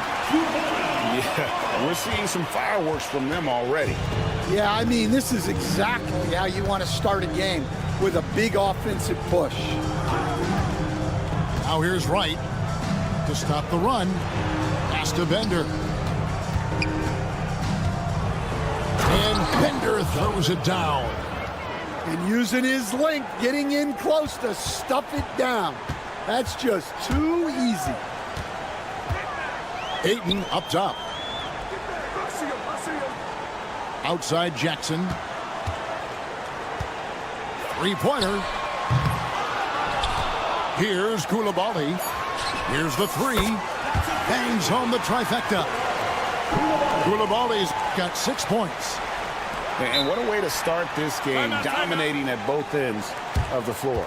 Yeah, we're seeing some fireworks from them already. Yeah, I mean, this is exactly how you want to start a game, with a big offensive push. Now here's Wright to stop the run. Pass to Bender. And Bender throws it down. And using his length, getting in close to stuff it down. That's just too easy. Ayton up top. Outside Jackson. Three-pointer. Here's Koulibaly. Here's the three. Bangs home the trifecta. Koulibaly's got 6 points. And what a way to start this game, dominating at both ends of the floor.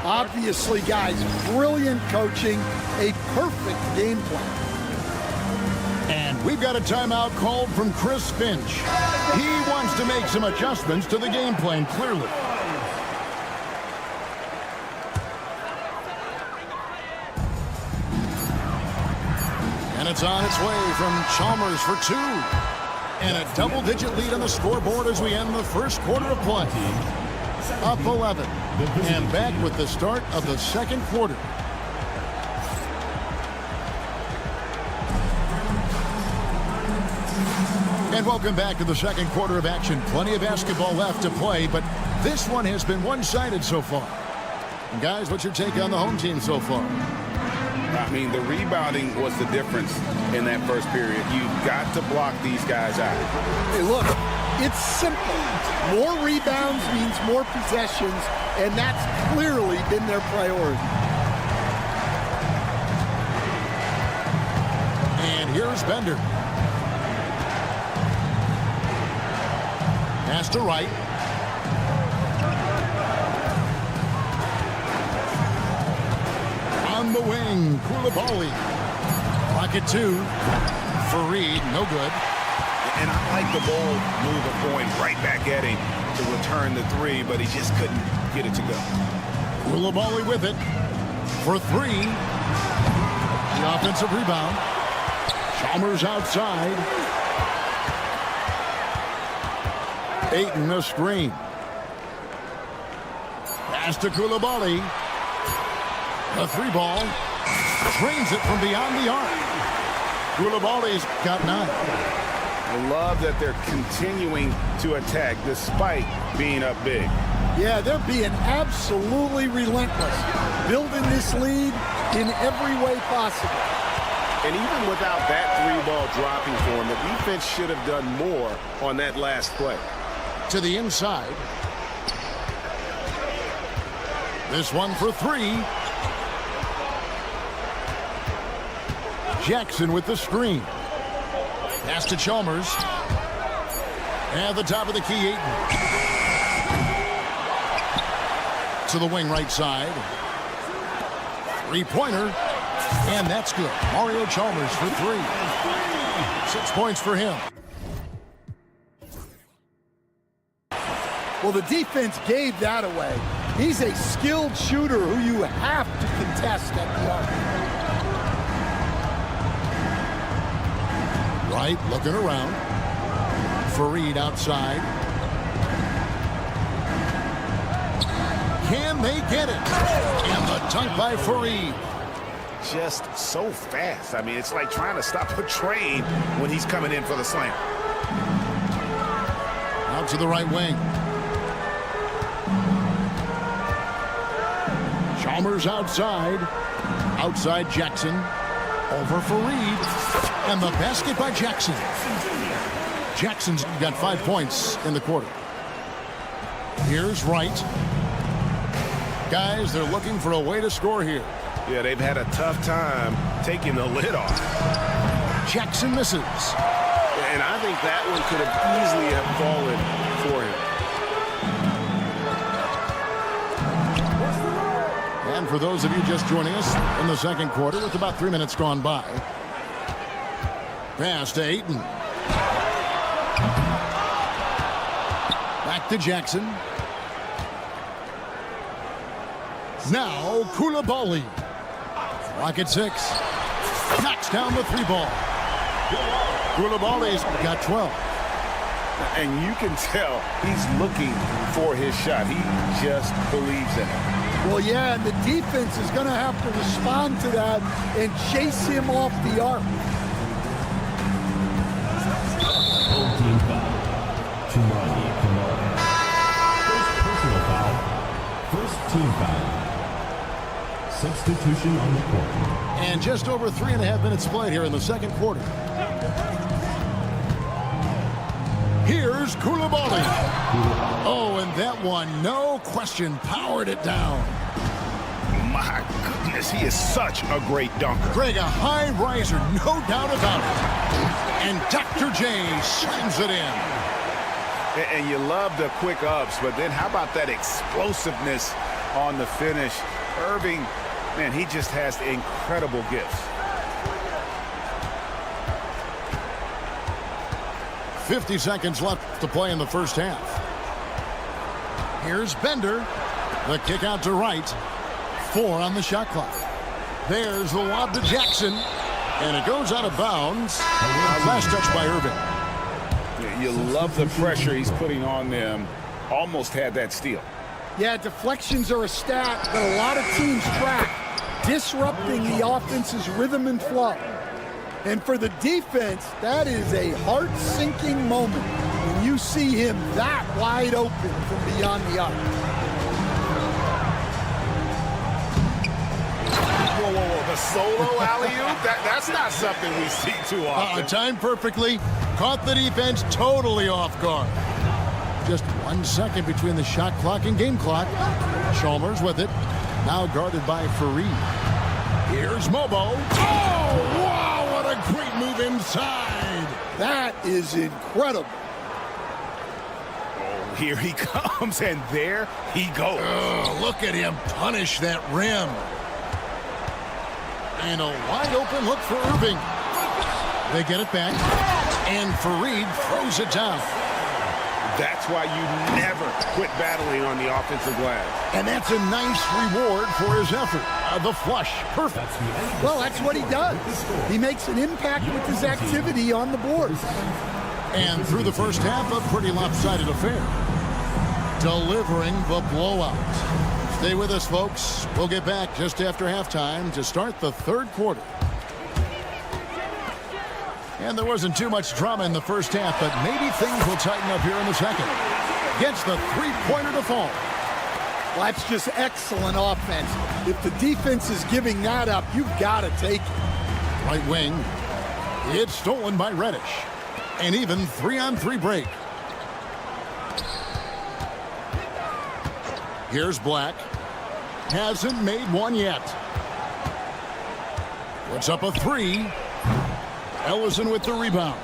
Obviously, guys, brilliant coaching, a perfect game plan. And we've got a timeout called from Chris Finch. He wants to make some adjustments to the game plan, clearly. And it's on its way from Chalmers for two. And a double-digit lead on the scoreboard as we end the first quarter of play. Up 11. And back with the start of the second quarter. And welcome back to the second quarter of action. Plenty of basketball left to play, but this one has been one-sided so far. And guys, what's your take on the home team so far? I mean, the rebounding was the difference in that first period. You've got to block these guys out. Hey, look, it's simple. More rebounds means more possessions, and that's clearly been their priority. And here's Bender. Pass to Wright. On the wing, Koulibaly. Pocket two. Fareed, no good. And I like the bold move of going right back at him to return the three, but he just couldn't get it to go. Koulibaly with it for three. The offensive rebound. Chalmers outside. Ayton a screen. Pass to Koulibaly. The three ball. Trains it from beyond the arc. Koulibaly's got 9. I love that they're continuing to attack despite being up big. Yeah, they're being absolutely relentless, building this lead in every way possible. And even without that three ball dropping for him, the defense should have done more on that last play. To the inside. This one for three. Jackson with the screen. Pass to Chalmers. At the top of the key, Ayton. To the wing right side. Three-pointer. And that's good. Mario Chalmers for 3. 6 points for him. Well, the defense gave that away. He's a skilled shooter who you have to contest at the arc. Wright looking around. Fareed outside. Can they get it? And the dunk by Fareed. Just so fast. I mean, it's like trying to stop a train when he's coming in for the slam. Out to the right wing. Chalmers outside. Outside Jackson. Over Fareed. And the basket by Jackson. Jackson's got 5 points in the quarter. Here's Wright. Guys, they're looking for a way to score here. Yeah, they've had a tough time taking the lid off. Jackson misses. And I think that one could have easily have fallen for him. And for those of you just joining us in the second quarter with about 3 minutes gone by. Pass to Ayton. Back to Jackson. Now Koulibaly. Clock at 6. Knocks down the 3 ball. Koulibaly's got 12. And you can tell he's looking for his shot. He just believes in it. Well, yeah, and the defense is going to have to respond to that and chase him off the arc. Old team foul. Tumani Kamara. First personal foul. First team foul. Substitution on the court. And just over 3.5 minutes played here in the second quarter. Here's Koulibaly. Oh, and that one, no question, powered it down. My goodness, he is such a great dunker. Greg, a high riser, no doubt about it. And Dr. J slams it in. And you love the quick ups, but then how about that explosiveness on the finish? Irving, man, he just has incredible gifts. 50 seconds left to play in the first half. Here's Bender. The kick out to right. 4 on the shot clock. There's the lob to Jackson. And it goes out of bounds. Last touch by Irving. You love the pressure he's putting on them. Almost had that steal. Yeah, deflections are a stat that a lot of teams track, disrupting the offense's rhythm and flow. And for the defense, that is a heart-sinking moment when you see him that wide open from beyond the arc. Whoa, whoa, whoa. The solo alley-oop? That's not something we see too often. Timed perfectly. Caught the defense totally off guard. Just 1 second between the shot clock and game clock. Chalmers with it. Now guarded by Fareed. Here's Mobo. Oh, wow, what a great move inside. That is incredible. Oh, here he comes, and there he goes. Oh, look at him punish that rim. And a wide open look for Irving. They get it back, and Fareed throws it down. That's why you never quit battling on the offensive glass. And that's a nice reward for his effort. The flush, perfect. Well, that's what he does. He makes an impact with his activity on the board. And through the first half, a pretty lopsided affair. Delivering the blowout. Stay with us, folks. We'll get back just after halftime to start the third quarter. And there wasn't too much drama in the first half, but maybe things will tighten up here in the second. Gets the three-pointer to fall. Well, that's just excellent offense. If the defense is giving that up, you've got to take it. Right wing. It's stolen by Reddish. An even 3-on-3 break. Here's Black. Hasn't made one yet. Puts up a 3. Ellison with the rebound.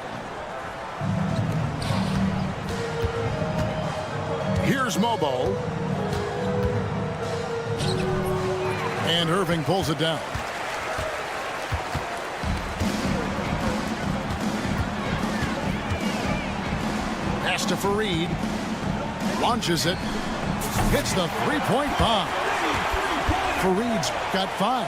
Here's Mobo. And Irving pulls it down. Pass to Fareed. Launches it. Hits the three-point bomb. Fareed's got 5.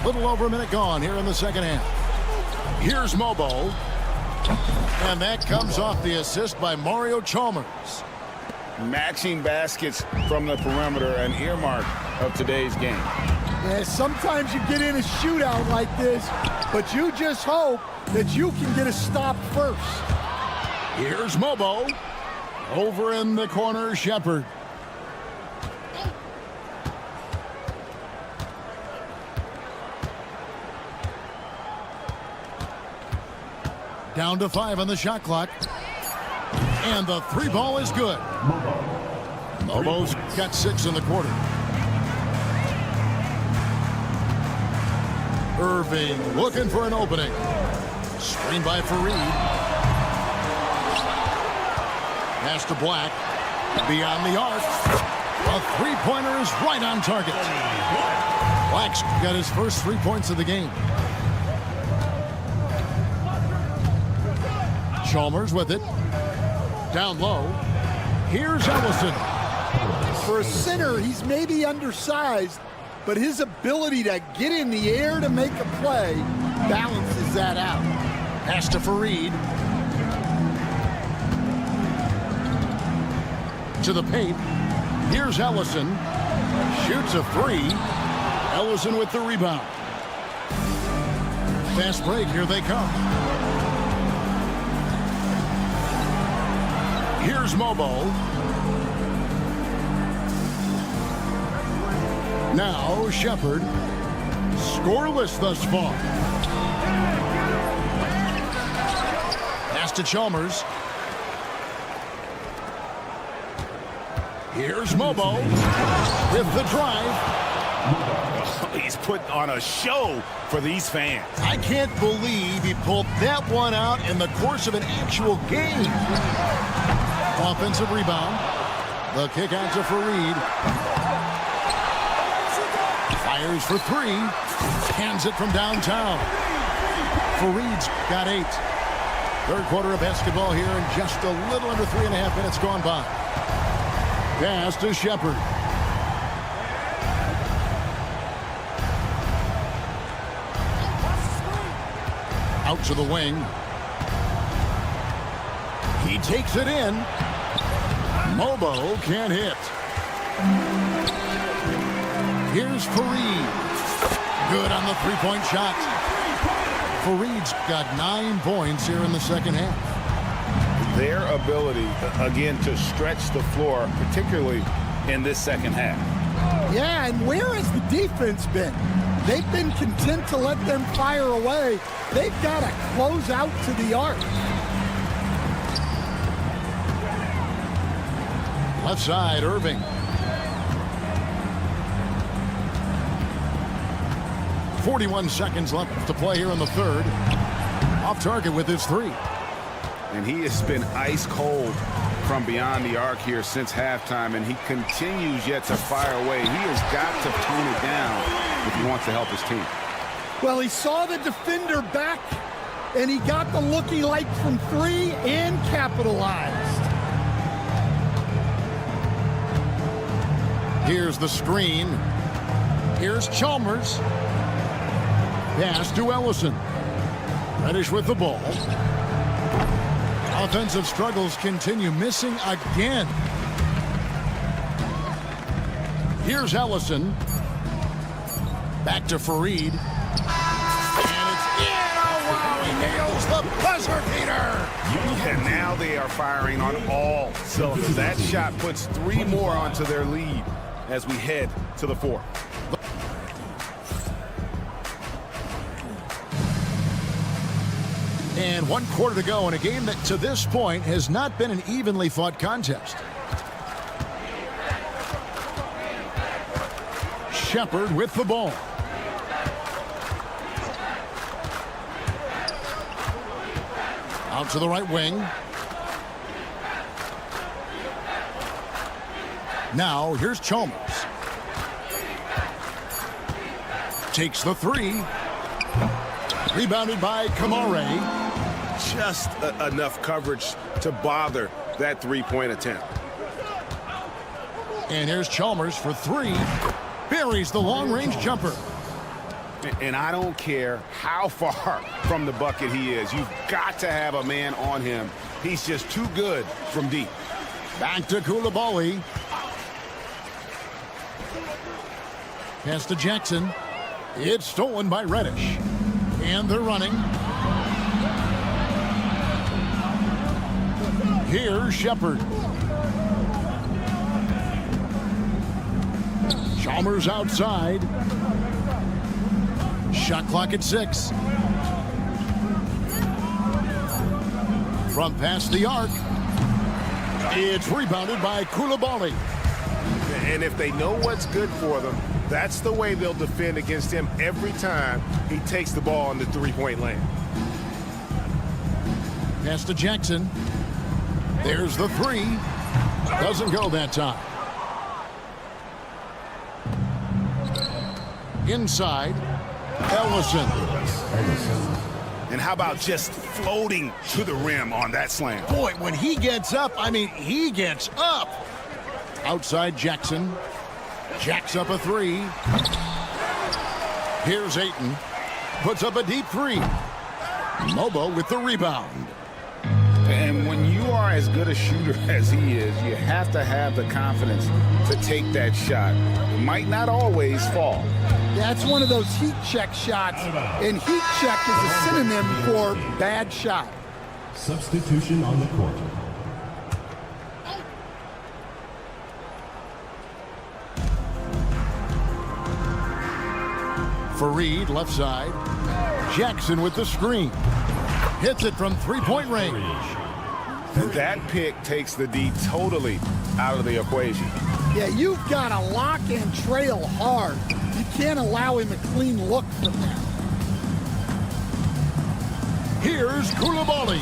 Little over a minute gone here in the second half. Here's Mobo. And that comes off the assist by Mario Chalmers. Matching baskets from the perimeter, an earmark of today's game. Yeah, sometimes you get in a shootout like this, but you just hope that you can get a stop first. Here's Mobo. Over in the corner, Shepard. Down to 5 on the shot clock. And the 3 ball is good. Mobo's got 6 in the quarter. Irving looking for an opening. Screen by Fareed. Pass to Black. Beyond the arc. A three-pointer is right on target. Black's got his first 3 points of the game. Chalmers with it. Down low. Here's Ellison. For a center, he's maybe undersized, but his ability to get in the air to make a play balances that out. Pass to Fareed. To the paint. Here's Ellison. Shoots a three. Ellison with the rebound. Fast break. Here they come. Here's Mobo. Now Shepard. Scoreless thus far. Pass to Chalmers. Here's Mobo with the drive. He's putting on a show for these fans. I can't believe he pulled that one out in the course of an actual game. Offensive rebound. The kick out to Fareed. Fires for three. Hands it from downtown. Fareed's got 8. Third quarter of basketball here, and just a little under 3.5 minutes gone by. Pass to Shepard. Out to the wing. He takes it in. Mobo can't hit. Here's Fareed. Good on the three-point shot. Fareed's got 9 points here in the second half. Their ability, again, to stretch the floor, particularly in this second half. Yeah, and where has the defense been? They've been content to let them fire away. They've got to close out to the arc. Left side, Irving. .41 seconds left to play here in the third. Off target with his 3. And he has been ice cold from beyond the arc here since halftime, and he continues yet to fire away. He has got to tone it down if he wants to help his team. Well, he saw the defender back, and he got the look he liked from 3 and capitalized. Here's the screen. Here's Chalmers. Pass to Ellison. Reddish with the ball. Offensive struggles continue, missing again. Here's Ellison. Back to Fareed. And it's in. Oh, wow, he nails the buzzer beater. And now they are firing on all cylinders. That shot puts 3 more onto their lead as we head to the 4th. And 1 quarter to go in a game that to this point has not been an evenly fought contest. Shepard with the ball. Out to the right wing. Now here's Chalmers. Takes the 3. Rebounded by Kamare. Just enough coverage to bother that 3-point attempt. And here's Chalmers for 3. Buries the long-range jumper. And I don't care how far from the bucket he is. You've got to have a man on him. He's just too good from deep. Back to Koulibaly. Pass to Jackson. It's stolen by Reddish. And they're running. Here's Shepard. Chalmers outside. Shot clock at 6. From past the arc. It's rebounded by Koulibaly. And if they know what's good for them, that's the way they'll defend against him every time he takes the ball in the 3-point lane. Pass to Jackson. There's the 3. Doesn't go that time. Inside, Ellison. And how about just floating to the rim on that slam? Boy, when he gets up, I mean, he gets up. Outside Jackson. Jacks up a 3. Here's Ayton. Puts up a deep three. Mobo with the rebound. And when you are as good a shooter as he is, you have to have the confidence to take that shot. It might not always fall. That's one of those heat check shots, and heat check is a synonym for bad shot. Substitution on the court. Fareed, left side. Jackson with the screen. Hits it from three-point range. That pick takes the D totally out of the equation. Yeah, you've got to lock and trail hard. You can't allow him a clean look from that. Here's Koulibaly.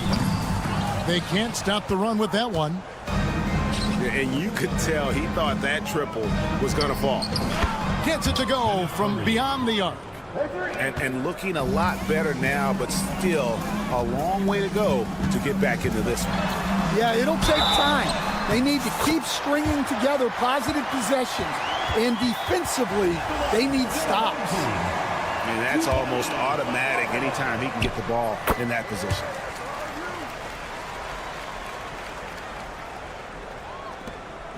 They can't stop the run with that one. And you could tell he thought that triple was going to fall. Gets it to go from beyond the arc. And looking a lot better now, but still a long way to go to get back into this one. Yeah, it'll take time. They need to keep stringing together positive possessions, and defensively, they need stops. I mean, that's almost automatic anytime he can get the ball in that position.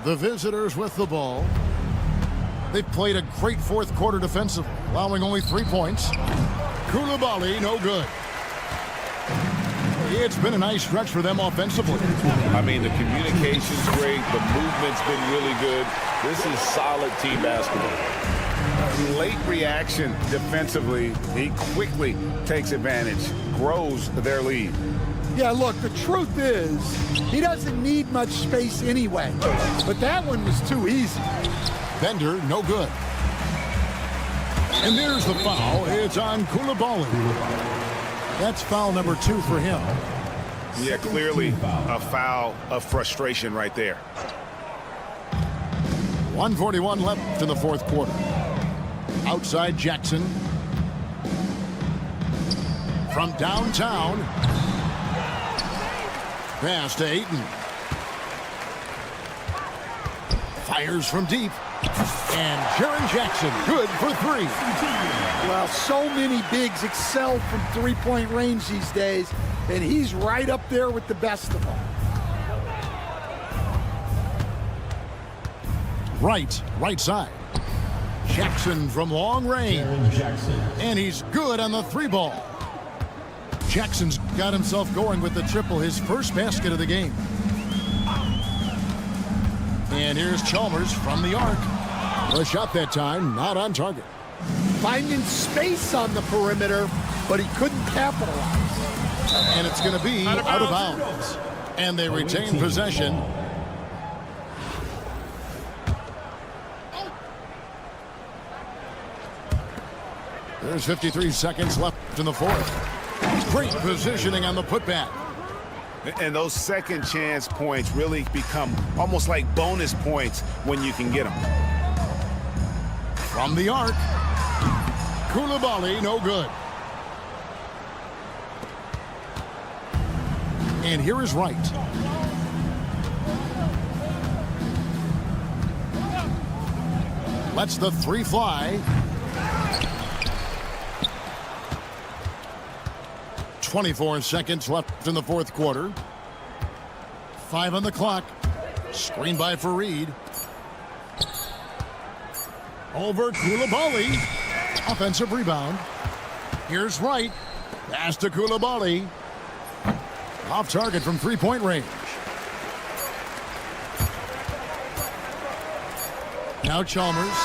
The visitors with the ball. They've played a great fourth quarter defensive, allowing only 3 points. Koulibaly, no good. It's been a nice stretch for them offensively. I mean, the communication's great. The movement's been really good. This is solid team basketball. Late reaction defensively. He quickly takes advantage, grows their lead. Yeah, look, the truth is, he doesn't need much space anyway. But that one was too easy. Bender, no good. And there's the foul. It's on Koulibaly. That's foul number 2 for him. Yeah, clearly a foul of frustration right there. 1:41 left in the fourth quarter. Outside Jackson. From downtown. Pass to Ayton. Fires from deep. And Jaren Jackson, good for 3. Well, so many bigs excel from three-point range these days, and he's right up there with the best of them. Right side. Jackson from long range. And he's good on the 3-ball. Jackson's got himself going with the triple, his first basket of the game. And here's Chalmers from the arc. A shot that time, not on target. Finding space on the perimeter, but he couldn't capitalize. And it's going to be out of bounds. And they retain possession. There's 53 seconds left in the fourth. Great positioning on the putback. And those second chance points really become almost like bonus points when you can get them. From the arc. Koulibaly, no good. And here is Wright. Lets the 3 fly. 24 seconds left in the fourth quarter. 5 on the clock. Screen by Fareed. Over Koulibaly. Offensive rebound. Here's Wright. Pass to Koulibaly. Off target from 3-point range. Now Chalmers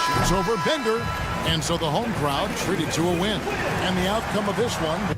shoots over Bender. And so the home crowd treated to a win. And the outcome of this one.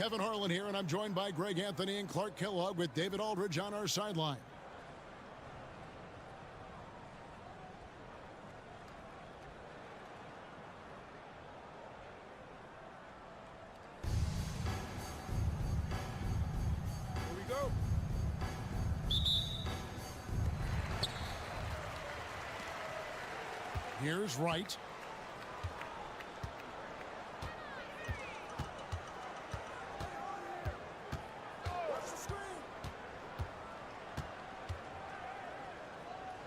Kevin Harlan here, and I'm joined by Greg Anthony and Clark Kellogg with David Aldridge on our sideline. Here we go. Here's Wright.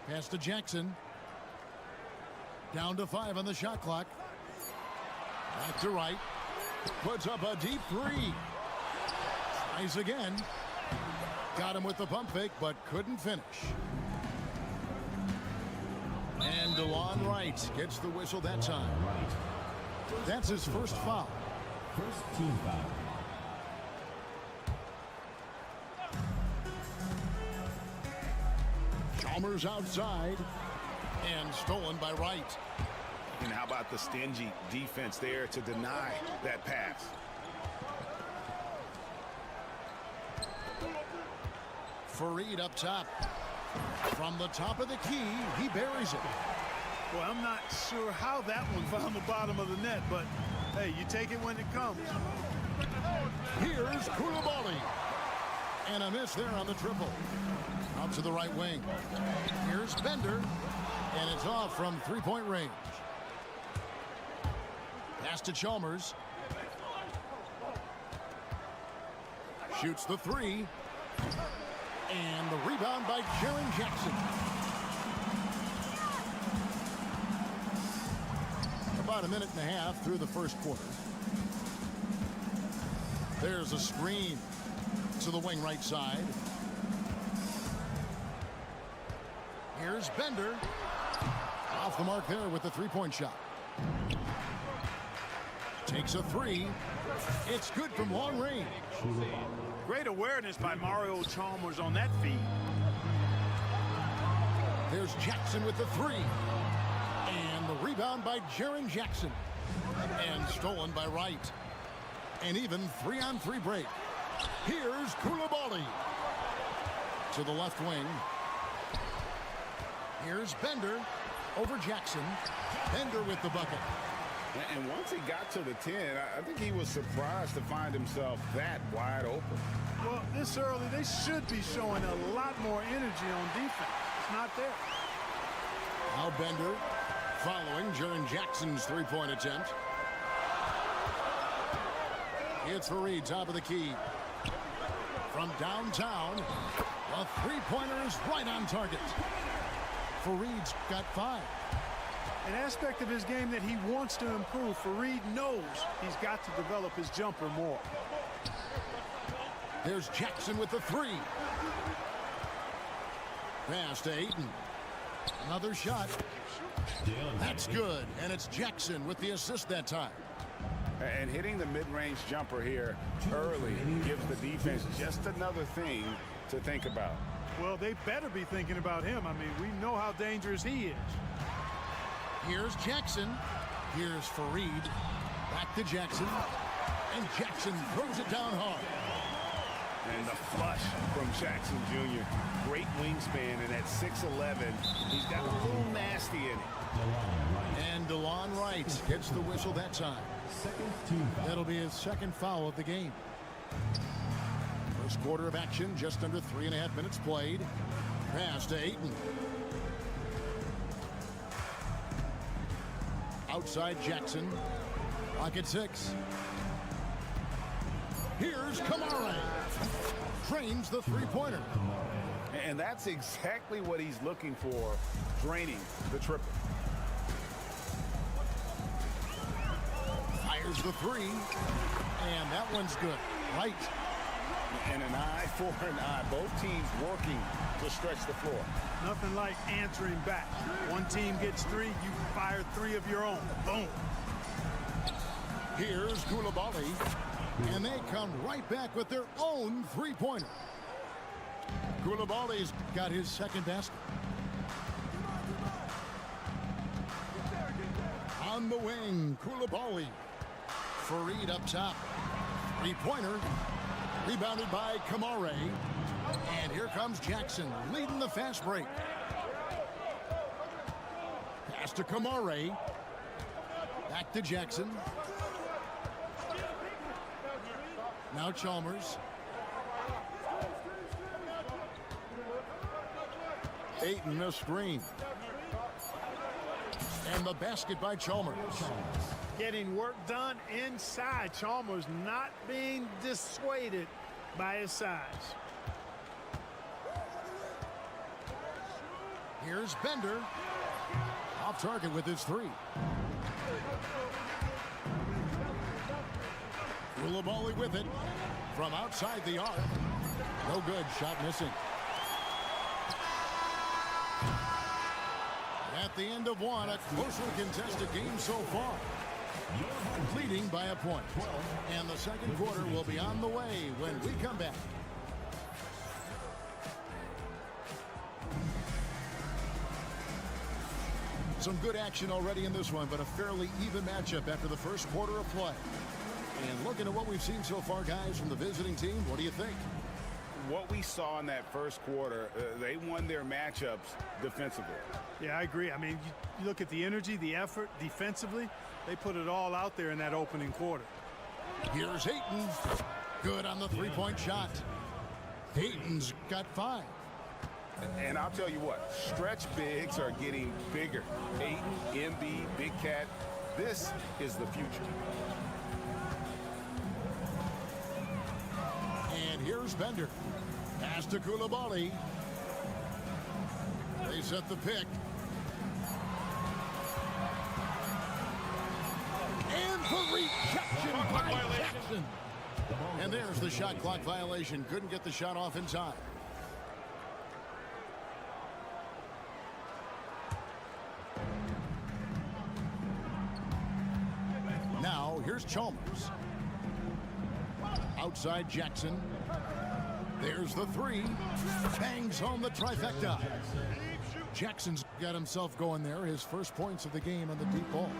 Pass to Jackson. Down to 5 on the shot clock. Back to Wright. Puts up a deep three. Tries again. Got him with the pump fake, but couldn't finish. And DeLon Wright gets the whistle that time. That's his first foul. First team foul. Chalmers outside. And stolen by Wright. And how about the stingy defense there to deny that pass? Fareed up top. From the top of the key, he buries it. Well, I'm not sure how that one found the bottom of the net, but hey, you take it when it comes. Here's Koulibaly. And a miss there on the triple. Out to the right wing. Here's Bender. And it's off from three-point range. Pass to Chalmers. Shoots the three. And the rebound by Jaren Jackson. About a minute and a half through the first quarter. There's a screen to the wing right side. Here's Bender. Off the mark there with the three-point shot. Takes a three. It's good from long range. Great awareness by Mario Chalmers on that feed. There's Jackson with the three. And the rebound by Jaren Jackson. And stolen by Wright. And even 3-on-3 break. Here's Koulibaly. To the left wing. Here's Bender over Jackson. Bender with the bucket. And once he got to the 10, I think he was surprised to find himself that wide open. Well, this early, they should be showing a lot more energy on defense. It's not there. Now Bender following Jaren Jackson's three-point attempt. It's Fareed, top of the key. From downtown, a three-pointer is right on target. Fareed's got 5. An aspect of his game that he wants to improve. Fareed knows he's got to develop his jumper more. There's Jackson with the three. Pass to Ayton. Another shot. That's good. And it's Jackson with the assist that time. And hitting the mid-range jumper here early gives the defense just another thing to think about. Well, they better be thinking about him. I mean, we know how dangerous he is. Here's Jackson. Here's Fareed. Back to Jackson. And Jackson throws it down hard. And the flush from Jackson Jr. Great wingspan, and at 6'11", he's got a little nasty in it. And DeLon Wright gets the whistle that time. That'll be his second foul of the game. First quarter of action, just under 3.5 minutes played. Pass to Ayton. Outside Jackson. Clock at 6. Here's Kamara. Drains the three-pointer. And that's exactly what he's looking for, draining the triple. Fires the three. And that one's good. Right. And an eye for an eye. Both teams working to stretch the floor. Nothing like answering back. One team gets 3, you fire 3 of your own. Boom. Here's Koulibaly. And they come right back with their own three-pointer. Koulibaly's got his second basket. On the wing, Koulibaly. Fareed up top. Three-pointer. Rebounded by Kamare. And here comes Jackson leading the fast break. Pass to Kamare. Back to Jackson. Now Chalmers. Ayton a screen. And the basket by Chalmers. Getting work done inside. Chalmers not being dissuaded by his size. Here's Bender. Off target with his three. Koulibaly with it from outside the arc. No good. Shot missing. At the end of one, a closely contested game so far. Leading by a point. And the second quarter will be on the way when we come back. Some good action already in this one, but a fairly even matchup after the first quarter of play. And looking at what we've seen so far, guys, from the visiting team, what do you think? What we saw in that first quarter, they won their matchups defensively. Yeah, I agree. I mean, you look at the energy, the effort defensively, they put it all out there in that opening quarter. Here's Ayton. Good on the three-point shot. Ayton's got 5. And I'll tell you what, stretch bigs are getting bigger. Ayton, MB, Big Cat, this is the future. And here's Bender. Pass to Koulibaly. They set the pick. And the rejection by Jackson. And there's the shot clock violation. Couldn't get the shot off in time. Now, here's Chalmers. Outside Jackson. There's the three. Bangs home the trifecta. Jackson's got himself going there. His first points of the game on the deep ball.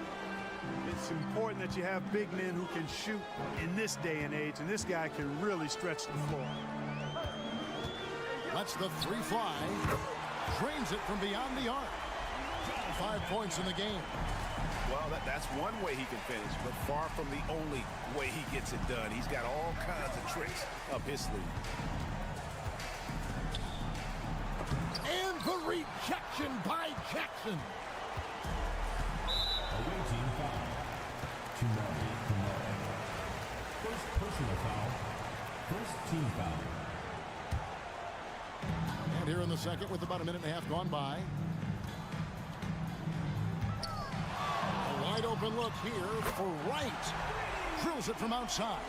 It's important that you have big men who can shoot in this day and age, and this guy can really stretch the floor. Lets the three fly. Drains it from beyond the arc. 5 points in the game. Well, that's one way he can finish, but far from the only way he gets it done. He's got all kinds of tricks up his sleeve. And the rejection by Jackson. Away team foul. Kamare. First personal foul. First team foul. And here in the second with about a minute and a half gone by. Wide open look here for Wright. Drills it from outside.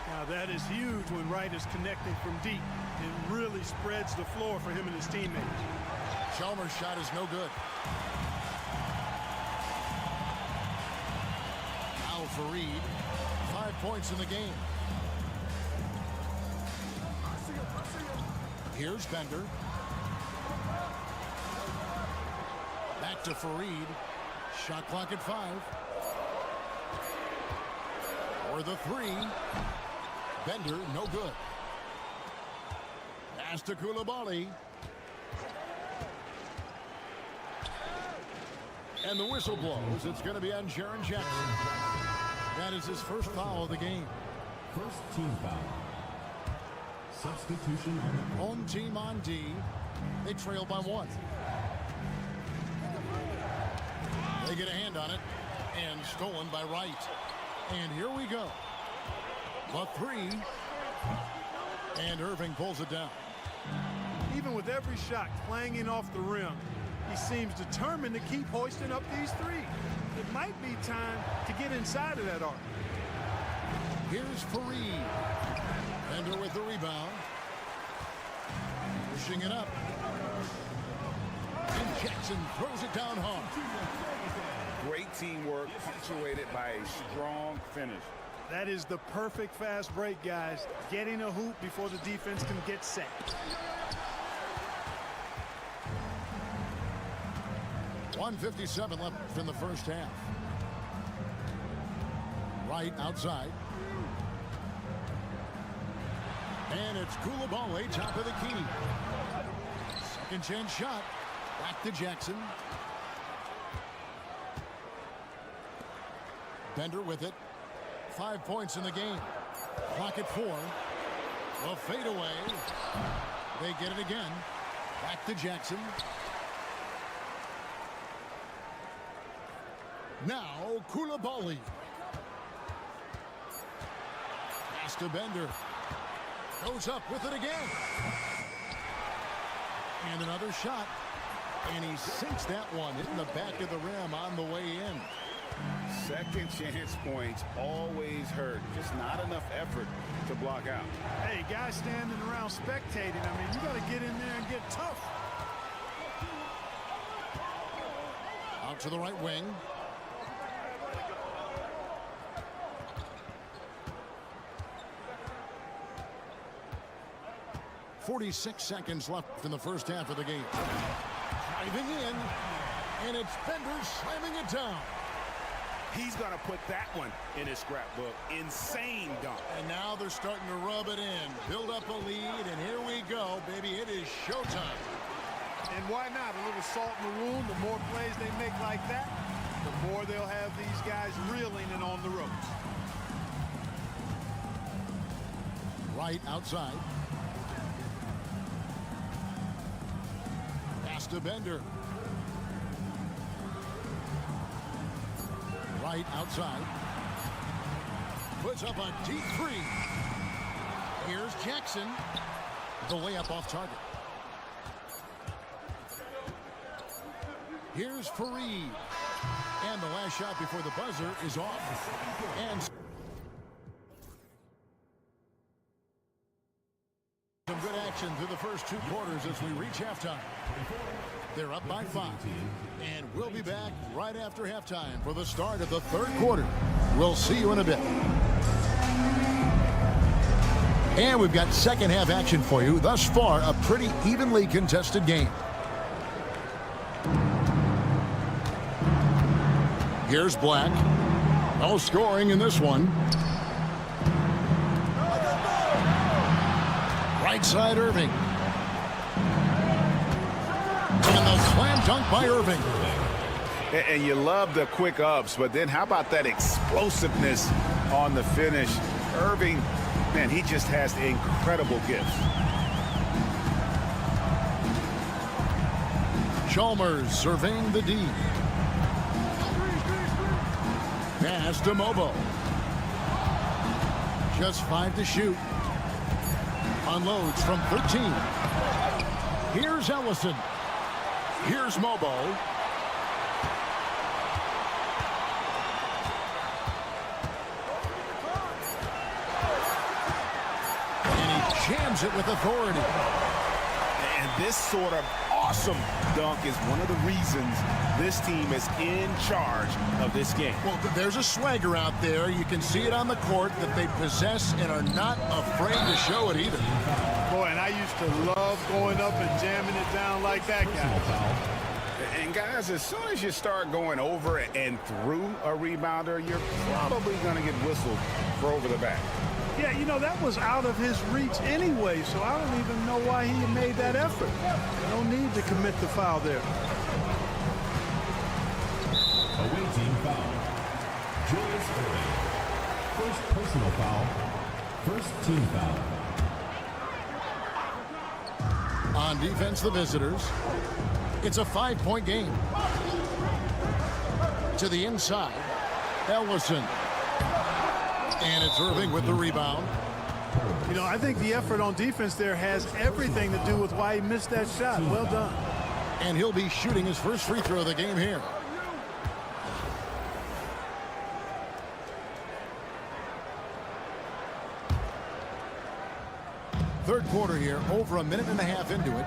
Now that is huge when Wright is connecting from deep. It really spreads the floor for him and his teammates. Chalmers' shot is no good. Now Fareed. 5 points in the game. Here's Bender. Back to Fareed. Shot clock at 5. For the three. Bender, no good. Pass to Koulibaly. And the whistle blows. It's going to be on Jaren Jackson. That is his first foul of the game. First team foul. Substitution on the Home team on D. They trail by 1. They get a hand on it. And stolen by Wright. And here we go. The three. And Irving pulls it down. Even with every shot clanging off the rim, he seems determined to keep hoisting up these threes. It might be time to get inside of that arc. Here's Fareed. Bender with the rebound. Pushing it up. And Jackson throws it down hard. Great teamwork punctuated by a strong finish. That is the perfect fast break, guys. Getting a hoop before the defense can get set. .157 left in the first half. Wright outside. And it's Koulibaly, top of the key. Second chance shot. Back to Jackson. Bender with it. 5 points in the game. Clock at 4. A fadeaway. They get it again. Back to Jackson. Now Koulibaly. Pass to Bender. Goes up with it again. And another shot. And he sinks that one, hitting the back of the rim on the way in. Second chance points always hurt. Just not enough effort to block out. Hey, guys standing around spectating. I mean, you got to get in there and get tough. Out to the right wing. .46 seconds left in the first half of the game. Driving in, and it's Bender slamming it down. He's going to put that one in his scrapbook. Insane dunk. And now they're starting to rub it in. Build up a lead, and here we go, baby. It is showtime. And why not? A little salt in the wound. The more plays they make like that, the more they'll have these guys reeling and on the ropes. Right outside. Pass to Bender. Right outside. Puts up a deep three. Here's Jackson. The layup off target. Here's Fareed. And the last shot before the buzzer is off. And some good action through the first 2 quarters as we reach halftime. They're up by 5. And we'll be back right after halftime for the start of the 3rd quarter. We'll see you in a bit. And we've got second half action for you. Thus far, a pretty evenly contested game. Here's Black. No scoring in this one. Right side, Irving. And the slam dunk by Irving. And you love the quick ups, but then how about that explosiveness on the finish? Irving, man, he just has incredible gifts. Chalmers surveying the D. Pass to Mobo. Just 5 to shoot. Unloads from 13. Here's Ellison. Here's Mobo. And he jams it with authority. And this sort of awesome dunk is one of the reasons this team is in charge of this game. Well, there's a swagger out there. You can see it on the court that they possess and are not afraid to show it either. Boy, and I used to love going up and jamming it down like that guy. And guys, as soon as you start going over and through a rebounder, you're probably going to get whistled for over the back. Yeah, you know, that was out of his reach anyway, so I don't even know why he made that effort. No need to commit the foul there. Away team foul. Julius Irving. First personal foul. First team foul. On defense, the visitors. It's a 5-point game. To the inside, Ellison. And it's Irving with the rebound. You know, I think the effort on defense there has everything to do with why he missed that shot. Well done. And he'll be shooting his first free throw of the game here. Third quarter here, over a minute and a half into it.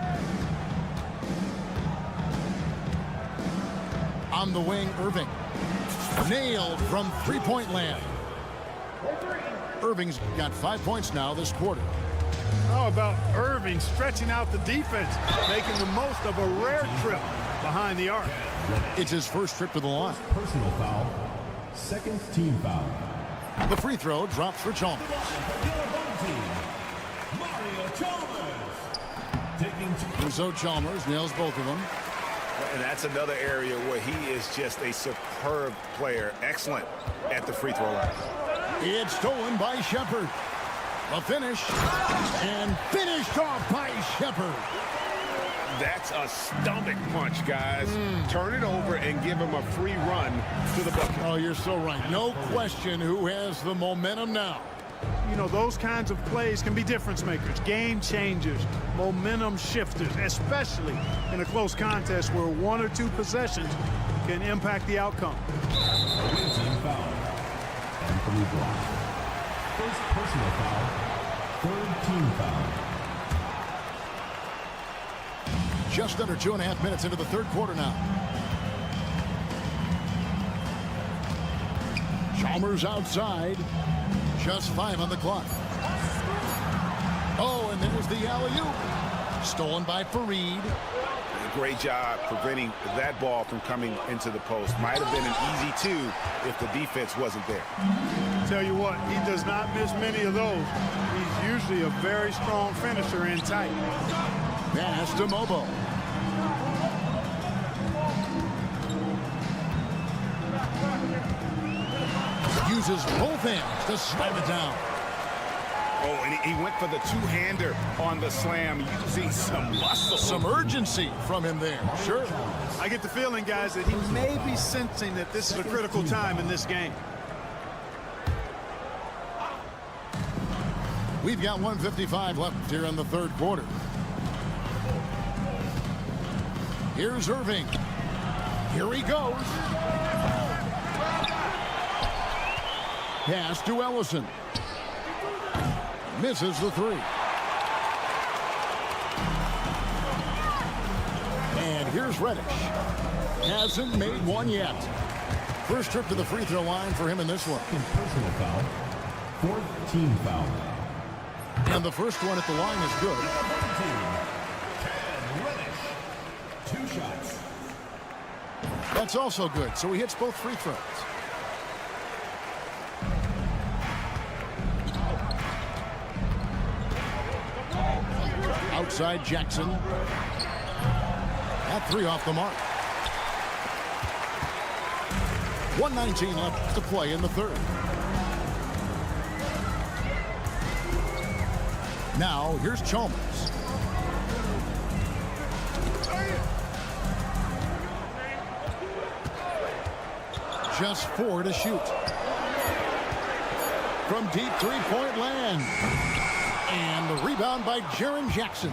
On the wing, Irving. Nailed from three-point land. Irving's got 5 points now this quarter. How about Irving stretching out the defense, making the most of a rare trip behind the arc. It's his first trip to the line. Personal foul. Second team foul. The free throw drops for Chalmers. Uzo Chalmers nails both of them. And that's another area where he is just a superb player. Excellent at the free throw line. It's stolen by Shepard. A finish. And finished off by Shepard. That's a stomach punch, guys. Turn it over and give him a free run to the bucket. Oh, you're so right. No question who has the momentum now. You know, those kinds of plays can be difference makers, game changers, momentum shifters, especially in a close contest where one or two possessions can impact the outcome. Team foul. Anthony Block. First personal foul. Third team foul. Just under 2.5 minutes into the third quarter now. Chalmers outside. Just 5 on the clock. Oh, and there's the alley-oop. Stolen by Fareed. Great job preventing that ball from coming into the post. Might have been an easy two if the defense wasn't there. Tell you what, he does not miss many of those. He's usually a very strong finisher in tight. Pass to Mobo. Uses both hands to slam it down. Oh, and he went for the two-hander on the slam, using some muscle. Some urgency from him there. Sure. I get the feeling, guys, that he may be sensing that this is a critical time in this game. We've got 1:55 left here in the third quarter. Here's Irving. Here he goes. Pass to Ellison. Misses the three. And here's Reddish. Hasn't made one yet. First trip to the free throw line for him in this one. Personal foul. Fourth team foul. And the first one at the line is good. Reddish. 2 shots. That's also good. So he hits both free throws. Outside Jackson. That 3 off the mark. 1:19 left to play in the third. Now here's Chalmers. Just 4 to shoot. From deep three-point land. And the rebound by Jaren Jackson.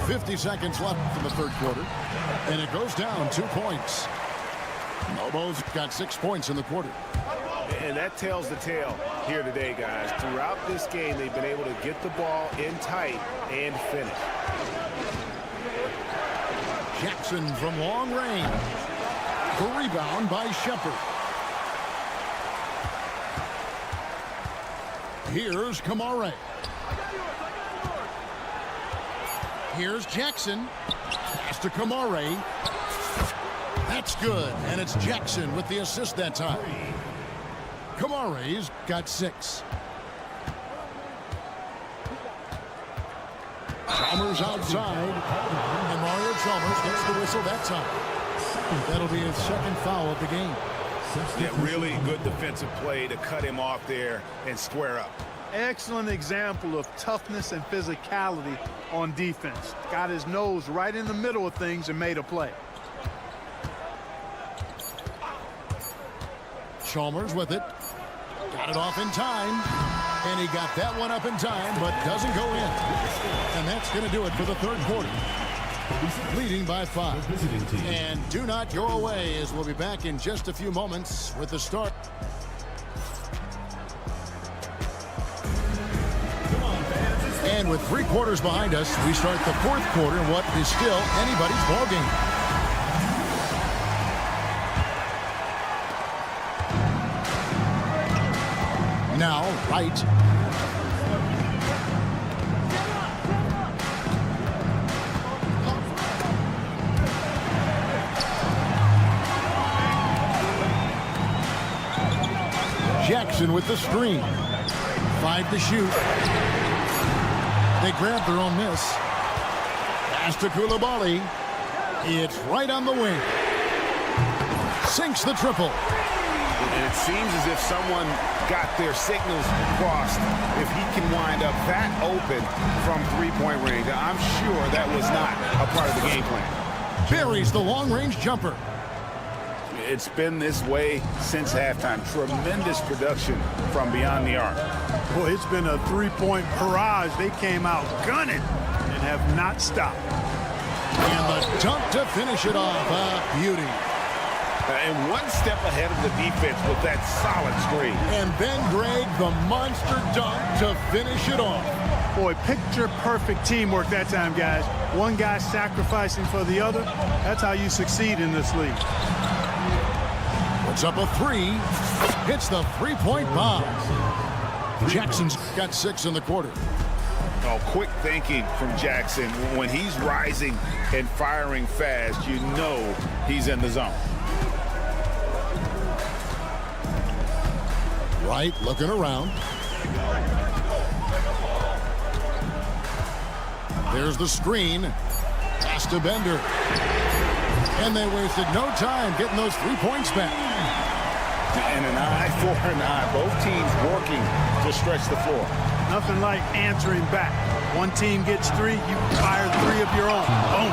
.50 seconds left in the third quarter. And it goes down 2 points. Mobo's got 6 points in the quarter. And that tells the tale here today, guys. Throughout this game, they've been able to get the ball in tight and finish. Jackson from long range. The rebound by Shepard. Here's Kamare. Here's Jackson. Pass to Kamare. That's good. And it's Jackson with the assist that time. Kamare's got 6. Chalmers outside. And Mario Chalmers gets the whistle that time. That'll be his second foul of the game. Yeah, really good defensive play to cut him off there and square up. Excellent example of toughness and physicality on defense. Got his nose right in the middle of things and made a play. Chalmers with it. Got it off in time. And he got that one up in time, but doesn't go in. And that's going to do it for the third quarter. Leading by 5. And do not go away, as we'll be back in just a few moments with the start. And with 3 quarters behind us, we start the fourth quarter in what is still anybody's ballgame. Now, Wright. Jackson with the screen. 5 to shoot. They grab their own miss. Pass to Koulibaly. It's right on the wing. Sinks the triple. And it seems as if someone got their signals crossed. If he can wind up that open from three-point range, I'm sure that was not a part of the game plan. Buries the long-range jumper. It's been this way since halftime. Tremendous production from beyond the arc. Boy, it's been a three-point barrage. They came out gunning and have not stopped. And the dunk to finish it off. A beauty. And one step ahead of the defense with that solid screen. And then Greg, the monster dunk to finish it off. Boy, picture-perfect teamwork that time, guys. One guy sacrificing for the other. That's how you succeed in this league. Puts up a 3. Hits the three-point bomb. Jackson's got 6 in the quarter. Oh, quick thinking from Jackson. When he's rising and firing fast, you know he's in the zone. Right, looking around. There's the screen. Pass to Bender. And they wasted no time getting those 3 points back. And an eye for an eye. Both teams working to stretch the floor. Nothing like answering back. One team gets 3, you fire 3 of your own. Boom.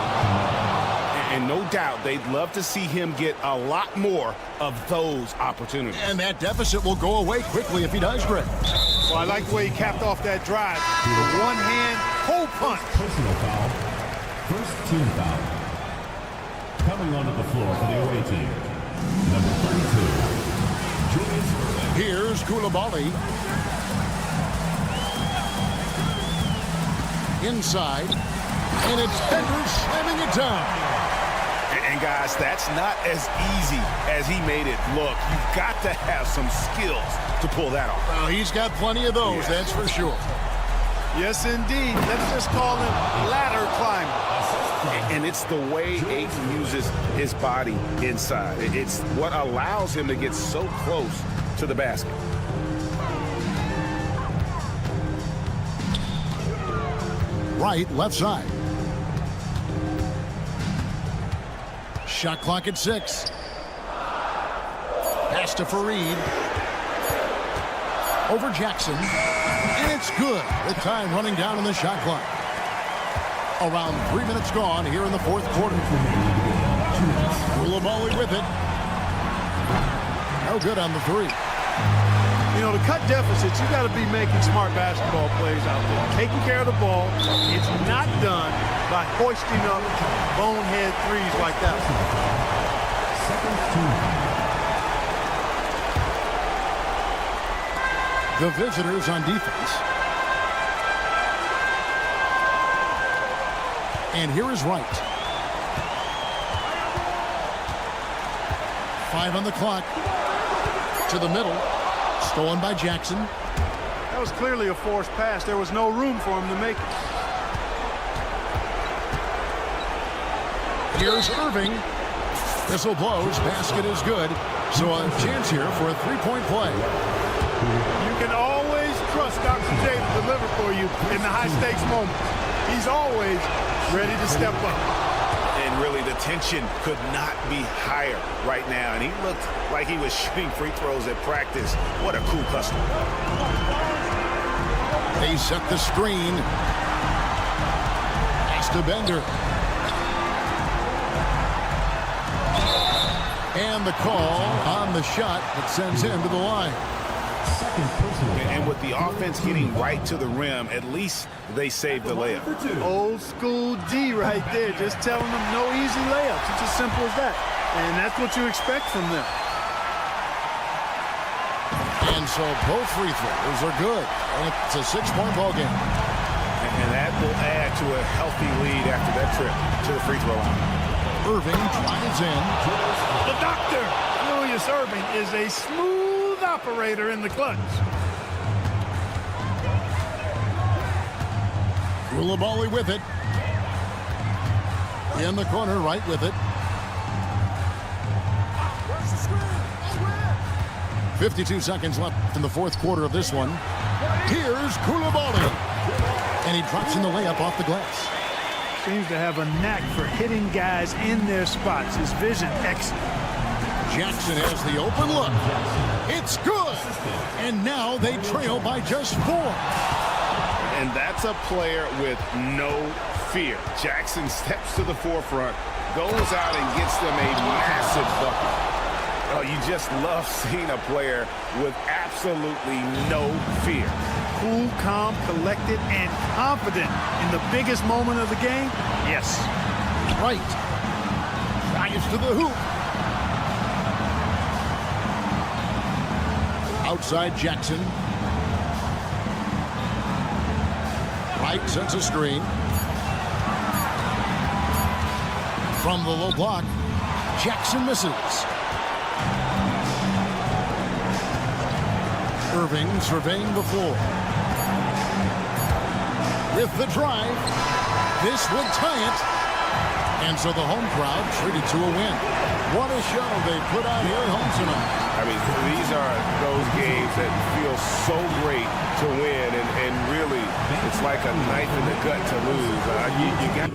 And no doubt they'd love to see him get a lot more of those opportunities. And that deficit will go away quickly if he does, Greg. Well, I like the way he capped off that drive. The one-hand hole punch. Personal foul. First team foul. Coming onto the floor for the away team. Number 32. Julius. Here's Koulibaly. Inside. And it's Bender slamming it down. And guys, that's not as easy as he made it look. You've got to have some skills to pull that off. Well, he's got plenty of those, that's for sure. Yes, indeed. Let's just call him ladder climber. And it's the way Ayton uses his body inside. It's what allows him to get so close to the basket. Right, left side. Shot clock at 6. Pass to Fareed. Over Jackson. And it's good. The time running down on the shot clock. Around 3 minutes gone here in the fourth quarter. Koulibaly with it. No good on the 3. You know, to cut deficits, you got to be making smart basketball plays out there. Taking care of the ball. It's not done by hoisting up bonehead threes like that. The visitors on defense. And here is Wright. 5 on the clock. To the middle. Stolen by Jackson. That was clearly a forced pass. There was no room for him to make it. Here's Irving. Whistle blows. Basket is good. So a chance here for a three-point play. You can always trust Dr. J to deliver for you in the high-stakes moments. He's always ready to step up. And really, the tension could not be higher right now. And he looked like he was shooting free throws at practice. What a cool customer. They set the screen. Pass to Bender. And the call on the shot that sends him to the line. And with the offense getting right to the rim, at least they saved the layup. Old school D right there, just telling them no easy layups. It's as simple as that. And that's what you expect from them. And so both free throws are good. And it's a 6-point ball game. And that will add to a healthy lead after that trip to the free throw line. Irving drives in. The doctor, Julius Irving, is a smooth operator in the clutch. Koulibaly with it. In the corner, right with it. 52 seconds left in the fourth quarter of this one. Here's Koulibaly. And he drops in the layup off the glass. Seems to have a knack for hitting guys in their spots. His vision excellent. Jackson has the open look. It's good. And now they trail by just 4. And that's a player with no fear. Jackson steps to the forefront, goes out and gets them a massive bucket. Oh, you just love seeing a player with absolutely no fear. Cool, calm, collected, and confident in the biggest moment of the game. Yes. Right. Drives to the hoop. Outside Jackson. Wright sets a screen. From the low block, Jackson misses. Irving surveying the floor. With the drive, this would tie it. And so the home crowd treated to a win. What a show they put on here at home tonight. I mean, these are those games that feel so great to win, and really, it's like a knife in the gut to lose. You got.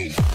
Boom.